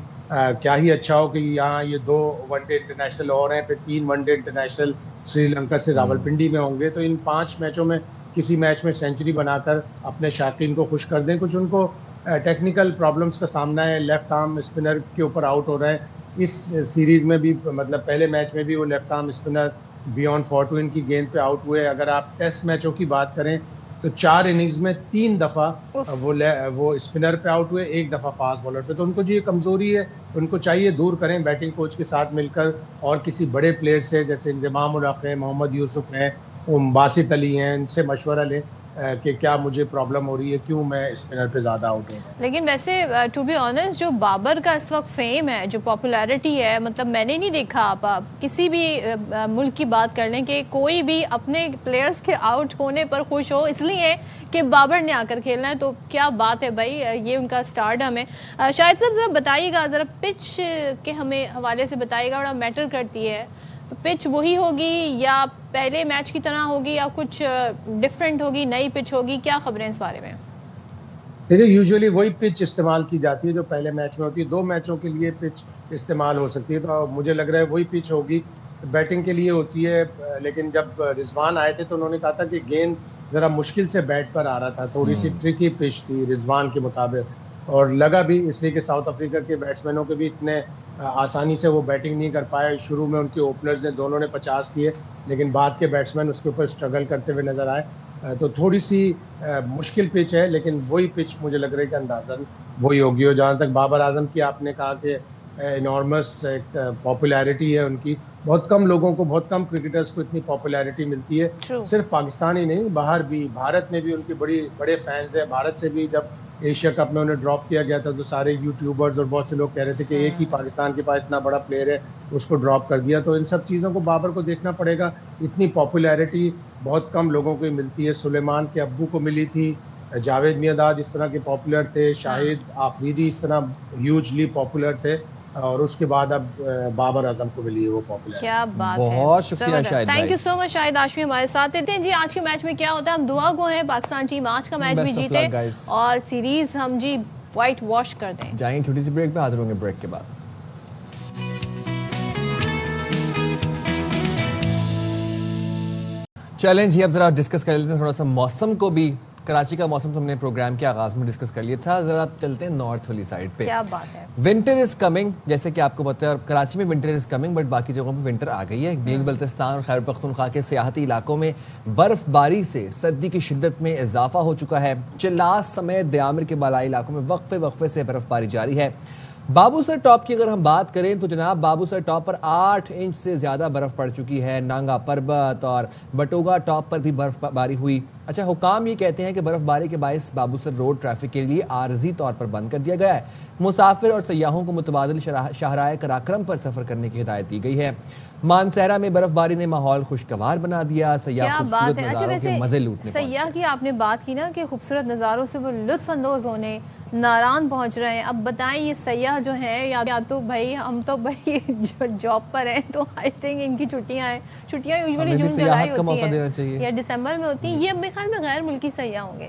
کیا ہی اچھا ہو کہ یہاں یہ 2 ون ڈے انٹرنیشنل اور ہیں, پھر 3 one day international Sri Lanka سے راولپنڈی میں ہوں گے, تو ان 5 میچوں میں کسی میچ میں سینچری بنا کر اپنے شائقین کو خوش کر دیں. کچھ ان کو ٹیکنیکل پرابلمس کا سامنا ہے, لیفٹ آرم اسپنر کے اوپر آؤٹ ہو رہے ہیں. اس سیریز میں بھی, مطلب پہلے میچ میں بھی وہ لیفٹ آرم اسپنر بیونڈ فورٹون کی گیند پہ آؤٹ ہوئے. اگر آپ ٹیسٹ میچوں کی بات کریں تو 4 اننگز میں 3 دفعہ وہ اسپنر پہ آؤٹ ہوئے, 1 دفعہ فاسٹ بالر پہ. تو ان کو جو یہ کمزوری ہے ان کو چاہیے دور کریں بیٹنگ کوچ کے ساتھ مل کر, اور کسی بڑے پلیئر سے جیسے انضمام الحق ہیں, محمد یوسف ہیں, باسط علی ہیں, ان سے مشورہ لیں کہ کیا مجھے پرابلم ہو رہی ہے, کیوں میں اسپنر پہ زیادہ آؤٹ ہوں. لیکن ویسے ٹو بی آنیسٹ جو بابر کا اس وقت فیم ہے, جو پاپولیرٹی ہے, مطلب میں نے نہیں دیکھا آپ کسی بھی ملک کی بات کر لیں کہ کوئی بھی اپنے پلیئرز کے آؤٹ ہونے پر خوش ہو اس لیے کہ بابر نے آ کر کھیلنا ہے. تو کیا بات ہے بھائی, یہ ان کا اسٹارڈم ہے. شاہد صاحب ذرا بتائیے گا, ذرا پچ کے ہمیں حوالے سے بتائیے گا, بڑا میٹر کرتی ہے. تو پچ وہی ہوگی یا پہلے میچ کی طرح ہوگی یا کچھ ڈفرینٹ ہوگی, نئی پچ ہوگی, کیا خبریں اس بارے میں؟ دیکھیے یوزولی وہی پچ استعمال کی جاتی ہے جو پہلے میچ میں ہوتی ہے. 2 میچوں کے لیے پچ استعمال ہو سکتی ہے, تو مجھے لگ رہا ہے وہی پچ ہوگی. بیٹنگ کے لیے ہوتی ہے, لیکن جب رضوان آئے تھے تو انہوں نے کہا تھا کہ گیند ذرا مشکل سے بیٹ پر آ رہا تھا, تھوڑی سی ٹرکی پچ تھی رضوان کے مطابق, اور لگا بھی اس لیے کہ ساؤتھ افریقہ کے بیٹسمینوں کے بھی اتنے آسانی سے وہ بیٹنگ نہیں کر پائے. شروع میں ان کے اوپنرز نے دونوں نے 50 کیے, لیکن بعد کے بیٹسمین اس کے اوپر اسٹرگل کرتے ہوئے نظر آئے. تو تھوڑی سی مشکل پچ ہے, لیکن وہی پچ مجھے لگ رہا ہے کہ اندازاً وہی ہوگی. اور جہاں تک بابر اعظم کی آپ نے کہا کہ انارمس ایک پاپولیرٹی ہے ان کی, بہت کم لوگوں کو, بہت کم کرکٹرز کو اتنی پاپولیرٹی ملتی ہے. صرف پاکستان ہی نہیں, باہر بھی, بھارت میں بھی ان کے بڑے فینز ہیں. بھارت سے بھی جب ایشیا کپ میں انہیں ڈراپ کیا گیا تھا تو سارے یوٹیوبرز اور بہت سے لوگ کہہ رہے تھے کہ ایک ہی پاکستان کے پاس اتنا بڑا پلیئر ہے, اس کو ڈراپ کر دیا. تو ان سب چیزوں کو بابر کو دیکھنا پڑے گا. اتنی پاپولیرٹی بہت کم لوگوں کو ملتی ہے. سلیمان کے ابو کو ملی تھی, جاوید میانداد اس طرح کے پاپولر تھے, شاہد آفریدی اس طرح ہیوجلی پاپولر تھے, اور اس کے بعد اب بابر اعظم کو ملی ہے وہ پاپولر. کیا بات ہے, بہت شکریہ شاہد بھائی, تھینک یو سو مچ شاہد ہاشمی ہمارے ساتھ دیتے ہیں. جی آج کے میچ میں کیا ہوتا ہے, ہم دعا گو ہیں پاکستان ٹیم آج کا میچ بھی جیتے اور سیریز ہم جی وائٹ واش کر دیں. جائیں چھوٹی سی بریک پہ, حاضر ہوں گے بریک کے بعد. چلیں جی اب ذرا ڈسکس کر لیتے ہیں تھوڑا سا موسم کو بھی. کراچی کا موسم تو ہم نے پروگرام کے آغاز میں ڈسکس کر لیا تھا, ذرا چلتے ہیں نارتھ والی سائڈ پہ. کیا بات ہے, ونٹر از کمنگ, جیسے کہ آپ کو پتہ ہے کراچی میں ونٹر از کمنگ, بٹ باقی جگہوں پہ ونٹر آ گئی ہے. گیل بلتستان اور خیبر پختونخوا کے سیاحتی علاقوں میں برف باری سے سردی کی شدت میں اضافہ ہو چکا ہے. چلاس سمیت دیامر کے بالائی علاقوں میں وقفے سے برف باری جاری ہے. بابو سر ٹاپ کی اگر ہم بات کریں تو جناب بابو سر ٹاپ پر 8 انچ سے زیادہ برف پڑ چکی ہے. نانگا پربت اور بٹوگا ٹاپ پر بھی برف باری ہوئی. اچھا, حکام یہ کہتے ہیں کہ برف باری کے باعث بابو سر روڈ ٹریفک کے لیے عارضی طور پر بند کر دیا گیا ہے. مسافر اور سیاحوں کو متبادل شاہراہ کراکرم پر سفر کرنے کی ہدایت دی گئی ہے. مانسہرہ میں برف باری نے ماحول خوشگوار بنا دیا, سیاح خوبصورت نظاروں کے مزے لوٹنے پہنچے. سیاح کی آپ نے بات کی نا کہ خوبصورت نظاروں سے وہ لطف اندوز ہونے ناران پہنچ رہے ہیں. اب بتائیں یہ سیاح جو ہیں یا تو بھائی ہم تو بھائی جاب پر ہیں, تو آئی تھنک ان کی چھٹیاں یوزولی جون جولائی ہوتی ہیں یا دسمبر میں ہوتی ہیں. یہ میرے خیال میں غیر ملکی سیاح ہوں گے,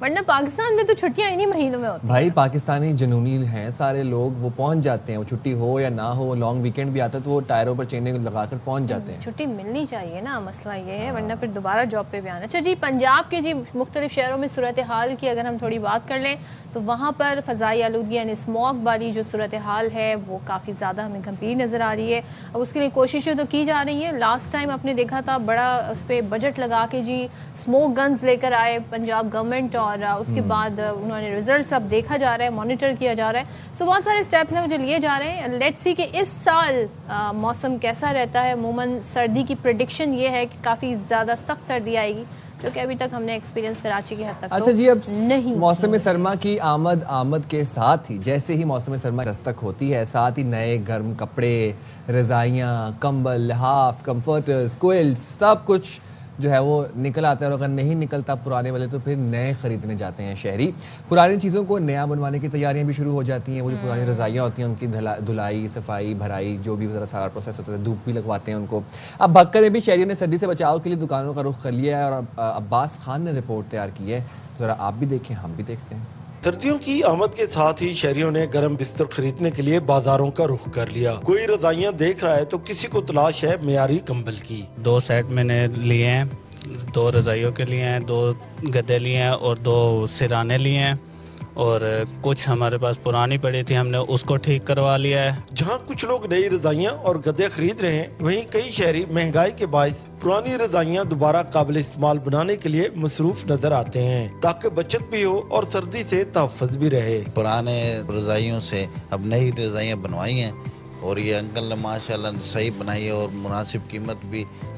ورنہ پاکستان میں تو چھٹیاں انہی مہینوں میں ہوتی ہیں. بھائی پاکستانی جنونی ہیں سارے لوگ, وہ پہنچ جاتے ہیں, وہ چھٹی ہو یا نہ ہو, لانگ ویکینڈ بھی آتا ہے تو وہ ٹائروں پر چینیں لگا کر پہنچ جاتے ہیں. چھٹی ملنی چاہیے نا, مسئلہ یہ ہے, ورنہ پھر دوبارہ جاب پہ بھی آنا. اچھا جی, پنجاب کے جی مختلف شہروں میں صورتحال کی اگر ہم تھوڑی بات کر لیں تو وہاں پر فضائی آلودگی یعنی اسموگ والی جو صورتحال ہے وہ کافی زیادہ ہمیں گھمبیر نظر آ رہی ہے. اب اس کے لیے کوششیں تو کی جا رہی ہیں. لاسٹ ٹائم آپ نے دیکھا تھا بڑا اس پہ بجٹ لگا کے جی اسموک گنز لے کر آئے پنجاب گورنمنٹ, اور اس کے بعد انہوں نے ریزلٹس اب دیکھا جا رہا ہے, مانیٹر کیا جا رہا ہے. سو بہت سارے اسٹیپس ہیں جو لیے جا رہے ہیں. لیٹس سی کہ اس سال موسم کیسا رہتا ہے. عموماً سردی کی پریڈکشن یہ ہے کہ کافی زیادہ سخت سردی آئے گی, جو کہ ابھی تک ہم نے ایکسپیرینس کراچی کی حد تک اچھا جی, اب نہیں. موسم سرما کی آمد کے ساتھ ہی جیسے ہی موسم سرما دستک ہوتی ہے, ساتھ ہی نئے گرم کپڑے, رضائیاں, کمبل, لحاف, کمفرٹرز, کوئلز, سب کچھ جو ہے وہ نکل آتا ہے. اور اگر نہیں نکلتا پرانے والے تو پھر نئے خریدنے جاتے ہیں شہری. پرانی چیزوں کو نیا بنوانے کی تیاریاں بھی شروع ہو جاتی ہیں. وہ جو پرانی رضائیاں ہوتی ہیں ان کی دھلائی, صفائی, بھرائی, جو بھی ذرا سارا پروسیس ہوتا ہے, دھوپ بھی لگواتے ہیں ان کو. اب بھکر میں بھی شہریوں نے سردی سے بچاؤ کے لیے دکانوں کا رخ کر لیا ہے, اور عباس خان نے رپورٹ تیار کی ہے. ذرا آپ بھی دیکھیں, ہم بھی دیکھتے ہیں. سردیوں کی آمد کے ساتھ ہی شہریوں نے گرم بستر خریدنے کے لیے بازاروں کا رخ کر لیا. کوئی رضائیاں دیکھ رہا ہے تو کسی کو تلاش ہے معیاری کمبل کی. 2 سیٹ میں نے لیے ہیں, 2 رضائیوں کے لیے ہیں, 2 گدے لیے ہیں اور 2 سرانے لیے ہیں, اور کچھ ہمارے پاس پرانی پڑی تھی, ہم نے اس کو ٹھیک کروا لیا ہے. جہاں کچھ لوگ نئی رضائیاں اور گدے خرید رہے ہیں, وہیں کئی شہری مہنگائی کے باعث پرانی رضائیاں دوبارہ قابل استعمال بنانے کے لیے مصروف نظر آتے ہیں, تاکہ بچت بھی ہو اور سردی سے تحفظ بھی رہے. پرانے رضائیوں سے اب نئی رضائیاں بنوائی ہیں, اور یہ انکل نے ماشاءاللہ صحیح بنائی ہے, اور مناسب قیمت بھی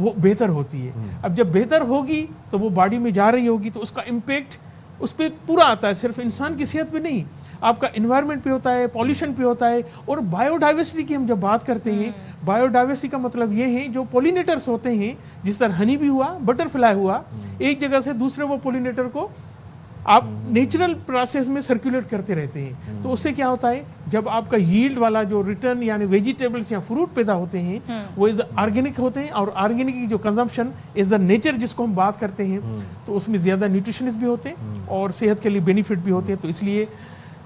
وہ بہتر ہوتی ہے. اب جب بہتر ہوگی تو وہ باڈی میں جا رہی ہوگی تو اس کا امپیکٹ اس پہ پورا آتا ہے, صرف انسان کی صحت پہ نہیں, آپ کا انوائرمنٹ پہ ہوتا ہے, پالیوشن پہ ہوتا ہے. اور بایو ڈائیورسٹی کی ہم جب بات کرتے ہیں, بایو ڈائیورسٹی کا مطلب یہ ہے جو پولینیٹرز ہوتے ہیں, جس طرح ہنی بھی ہوا, بٹر فلائی ہوا, ایک جگہ سے دوسرے وہ پولینیٹر کو آپ نیچرل پروسیس میں سرکولیٹ کرتے رہتے ہیں. تو اس سے کیا ہوتا ہے, جب آپ کا ییلڈ والا جو ریٹرن یعنی ویجیٹیبلز یا فروٹ پیدا ہوتے ہیں وہ آرگینک ہوتے ہیں, اور آرگینک کی جو کنزمپشن از دا نیچر جس کو ہم بات کرتے ہیں, تو اس میں زیادہ نیوٹریشنس بھی ہوتے ہیں اور صحت کے لیے بینیفٹ بھی ہوتے ہیں. تو اس لیے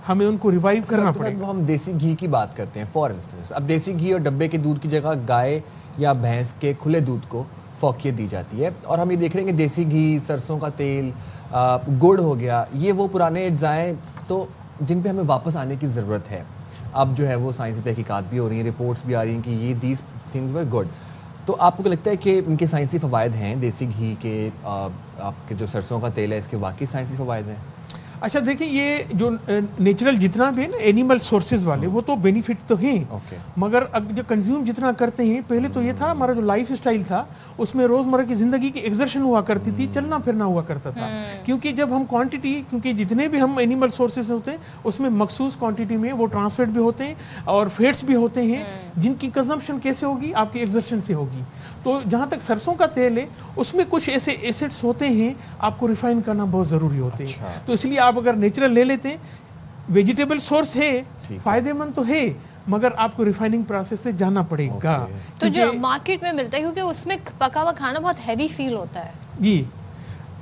ہمیں ان کو ریوائیو کرنا پڑے گا. ہم دیسی گھی کی بات کرتے ہیں فار انسٹنس, اب دیسی گھی اور ڈبے کے دودھ کی جگہ گائے یا بھینس کے کھلے دودھ کو فوقیت دی جاتی ہے, اور ہم یہ دیکھ رہے ہیں کہ دیسی گھی, سرسوں کا تیل, گڑ ہو گیا, یہ وہ پرانے اجزائیں تو جن پہ ہمیں واپس آنے کی ضرورت ہے. اب جو ہے وہ سائنسی تحقیقات بھی ہو رہی ہیں, رپورٹس بھی آ رہی ہیں کہ یہ دیز تھنگز ور گڈ. تو آپ کو لگتا ہے کہ ان کے سائنسی فوائد ہیں دیسی گھی کے, آپ کے جو سرسوں کا تیل ہے اس کے واقعی سائنسی فوائد ہیں؟ اچھا دیکھیں, یہ جو نیچرل جتنا بھی ہے نا اینیمل سورسز والے, وہ تو بینیفٹ تو ہیں, مگر جو کنزیوم جتنا کرتے ہیں, پہلے تو یہ تھا ہمارا جو لائف اسٹائل تھا اس میں روزمرہ کی زندگی کی ایگزرشن ہوا کرتی تھی, چلنا پھرنا ہوا کرتا تھا. کیونکہ جب ہم کوانٹٹی, کیونکہ جتنے بھی ہم اینیمل سورسز ہوتے ہیں اس میں مخصوص کوانٹٹی میں وہ ٹرانسفیٹ بھی ہوتے ہیں اور فیٹس بھی ہوتے ہیں, جن کی کنزمپشن کیسے ہوگی, آپ کی ایگزرشن سے ہوگی. تو جہاں تک سرسوں کا تیل ہے اس میں کچھ ایسے ایسڈس ہوتے ہیں آپ کو ریفائن کرنا بہت ضروری ہوتے ہیں. تو اس لیے آپ اگر نیچرل لے لیتے ہیں, ویجیٹیبل سورس ہے, فائدے مند تو ہے, مگر آپ کو ریفائننگ پروسیس سے جانا پڑے گا. تو جو مارکیٹ میں ملتا ہے کیونکہ اس میں پکا ہوا کھانا بہت ہیوی فیل ہوتا ہے. جی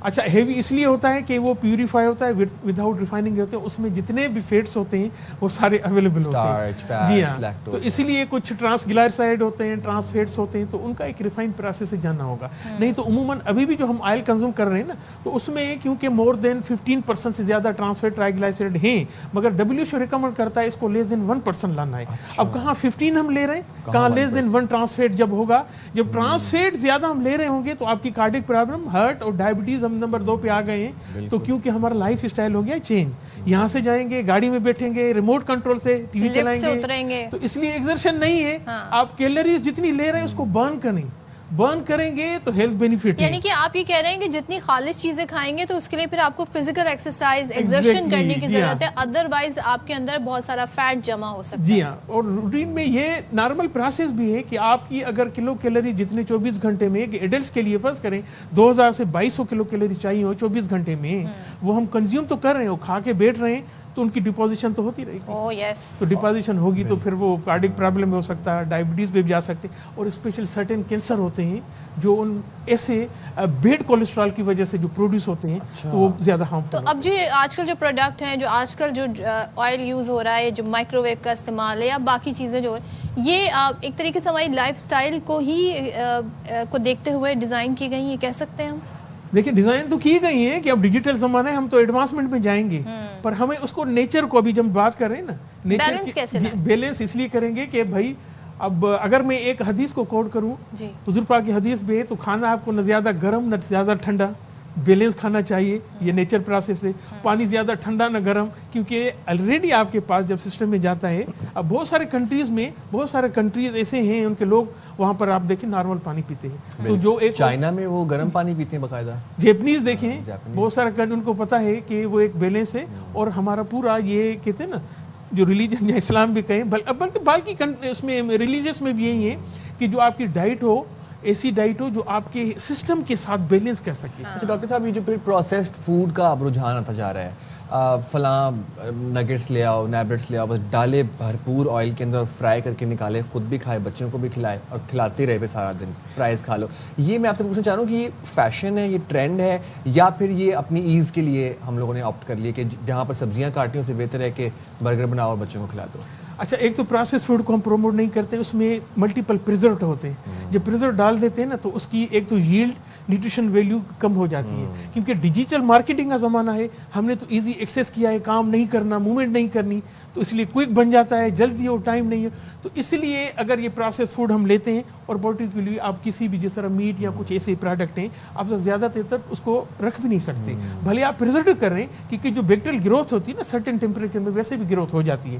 اچھا, ہیوی اس لیے ہوتا ہے کہ وہ پیوریفائی ہوتا ہے وداؤٹ ریفائننگ ہوتے ہیں, اس میں جتنے بھی فیٹس ہوتے ہیں وہ سارے اویلیبل ہوتے ہیں. جی ہاں, تو اسی لیے کچھ ٹرانس گلائسرائڈ ہوتے ہیں, ٹرانس فیٹس ہوتے ہیں, تو ان کا ایک ریفائن پروسیس سے جاننا ہوگا. نہیں تو عموماً ابھی بھی جو ہم آئل کنزیوم کر رہے ہیں نا, تو اس میں کیونکہ مور دین 15% سے زیادہ ٹرانس فیٹ ٹرائی گلائسرائڈ ہیں, مگر WHO ریکمنڈ کرتا ہے اس کو لیس دین 1% لانا ہے. اب کہاں 15 ہم لے رہے ہیں, کہاں لیس دین 1 ٹرانس فیٹ جب ہوگا, جب ٹرانس فیٹ زیادہ ہم لے رہے ہوں گے تو آپ کی کارڈک پرابلم, ہارٹ اور ڈائبٹیز ہم نمبر 2 پہ آ گئے ہیں. تو کیونکہ ہمارا لائف اسٹائل ہو گیا چینج, یہاں سے جائیں گے, گاڑی میں بیٹھیں گے, ریموٹ کنٹرول سے ٹی وی چلائیں گے, تو اس لیے ایگزرشن نہیں ہے. آپ کیلوریز جتنی لے رہے ہیں اس کو برن کریں گے تو ہیلتھ بینیفٹ ہے. یعنی کہ آپ یہ کہہ رہے ہیں کہ جتنی خالص چیزیں کھائیں گے تو اس کے لیے پھر آپ کو فزیکل ایکسرسائز, ایگزرشن کرنے کی ضرورت ہے, ادروائز آپ کے اندر بہت سارا فیٹ جمع ہو سکتا ہے. جی ہاں, اور روٹین میں یہ نارمل پروسیس بھی ہے کہ آپ کی اگر کلو کیلوری جتنے 24 گھنٹے میں, کہ ایڈلٹس کے لیے فرض کریں 2000 سے 2200 کلو کیلوری چاہیے ہو 24 گھنٹے میں, وہ ہم کنزیوم تو کر رہے ہیں, وہ کھا کے بیٹھ رہے ہیں, تو ان کی ڈپوزیشن تو ہوتی رہے گی. تو ڈپوزیشن ہوگی تو پھر وہ کارڈک پرابلم میں ہو سکتا ہے, ڈائبٹیز پہ بھی جا سکتے ہیں, اور اسپیشل سرٹن کینسر ہوتے ہیں جو ان ایسے بیڈ کولیسٹرول کی وجہ سے جو پروڈیوس ہوتے ہیں تو وہ زیادہ ہارمفل. تو اب جو آج کل جو پروڈکٹ ہیں, جو آج کل جو آئل یوز ہو رہا ہے, جو مائکرو ویو کا استعمال ہے یا باقی چیزیں جو یہ ایک طریقے سے ہماری لائف سٹائل کو ہی کو دیکھتے ہوئے ڈیزائن کی گئی ہیں, کہہ سکتے ہیں ہم. دیکھیں ڈیزائن تو کی گئی ہیں کہ اب ڈیجیٹل زمانہ ہے, ہم تو ایڈوانسمنٹ میں جائیں گے, پر ہمیں اس کو نیچر کو, ابھی جب بات کر رہے ہیں نا, نیچر بیلنس اس لیے کریں گے کہ بھائی اب اگر میں ایک حدیث کو کوٹ کروں, حضور پاک کی حدیث بھی ہے, تو کھانا آپ کو نہ زیادہ گرم نہ زیادہ ٹھنڈا, بیلنس کھانا چاہیے, یہ نیچر پروسیس ہے. پانی زیادہ ٹھنڈا نہ گرم, کیونکہ آلریڈی آپ کے پاس جب سسٹم میں جاتا ہے, اب بہت سارے کنٹریز میں, بہت سارے کنٹریز ایسے ہیں ان کے لوگ وہاں پر آپ دیکھیں نارمل پانی پیتے ہیں. تو جو ایک چائنا میں وہ گرم پانی پیتے ہیں باقاعدہ, جیپنیز دیکھیں بہت سارے کنٹری, ان کو پتا ہے کہ وہ ایک بیلنس ہے. اور ہمارا پورا یہ کہتے ہیں نا جو ریلیجن یا اسلام بھی کہیں, بلکہ باقی اس میں ریلیجس میں بھی یہی ہے کہ جو آپ کی ڈائٹ ہو, ایسی ڈائٹ ہو جو آپ کے سسٹم کے ساتھ بیلنس کر سکے. اچھا ڈاکٹر صاحب, یہ جو پھر پروسیسڈ فوڈ کا اب رجحان آتا جا رہا ہے, فلاں نگٹس لے آؤ, نیبلٹس لے آؤ, بس ڈالے بھرپور آئل کے اندر, فرائی کر کے نکالے, خود بھی کھائے, بچوں کو بھی کھلائے, اور کھلاتے رہے پہ سارا دن فرائز کھا لو. یہ میں آپ سے پوچھنا چاہ رہا ہوں کہ یہ فیشن ہے, یہ ٹرینڈ ہے, یا پھر یہ اپنی ایز کے لیے ہم لوگوں نے آپٹ کر لیے کہ جہاں پر سبزیاں کاٹیں اسے بہتر ہے کہ برگر بناؤ اور بچوں کو کھلا دو. اچھا, ایک تو پروسیس فوڈ کو ہم پروموٹ نہیں کرتے, اس میں ملٹیپل پریزرویٹو ہوتے ہیں. جب پریزرویٹو ڈال دیتے ہیں نا تو اس کی ایک تو ییلڈ, نیوٹریشن ویلیو کم ہو جاتی ہے, کیونکہ ڈیجیٹل مارکیٹنگ کا زمانہ ہے, ہم نے تو ایزی ایکسیس کیا ہے, کام نہیں کرنا, موومنٹ نہیں کرنی, تو اس لیے کوئک بن جاتا ہے, جلدی ہو, ٹائم نہیں ہے. تو اس لیے اگر یہ پروسیس فوڈ ہم لیتے ہیں, اور پرٹیکولرلی آپ کسی بھی جس طرح میٹ یا کچھ ایسے پروڈکٹ ہیں, آپ زیادہ دیر تک اس کو رکھ بھی نہیں سکتے, بھلے آپ پریزرویٹو کر رہے ہیں, کیونکہ جو بیکٹیریل گروتھ ہوتی ہے نا سرٹن ٹیمپریچر میں, ویسے بھی گروتھ ہو جاتی ہے.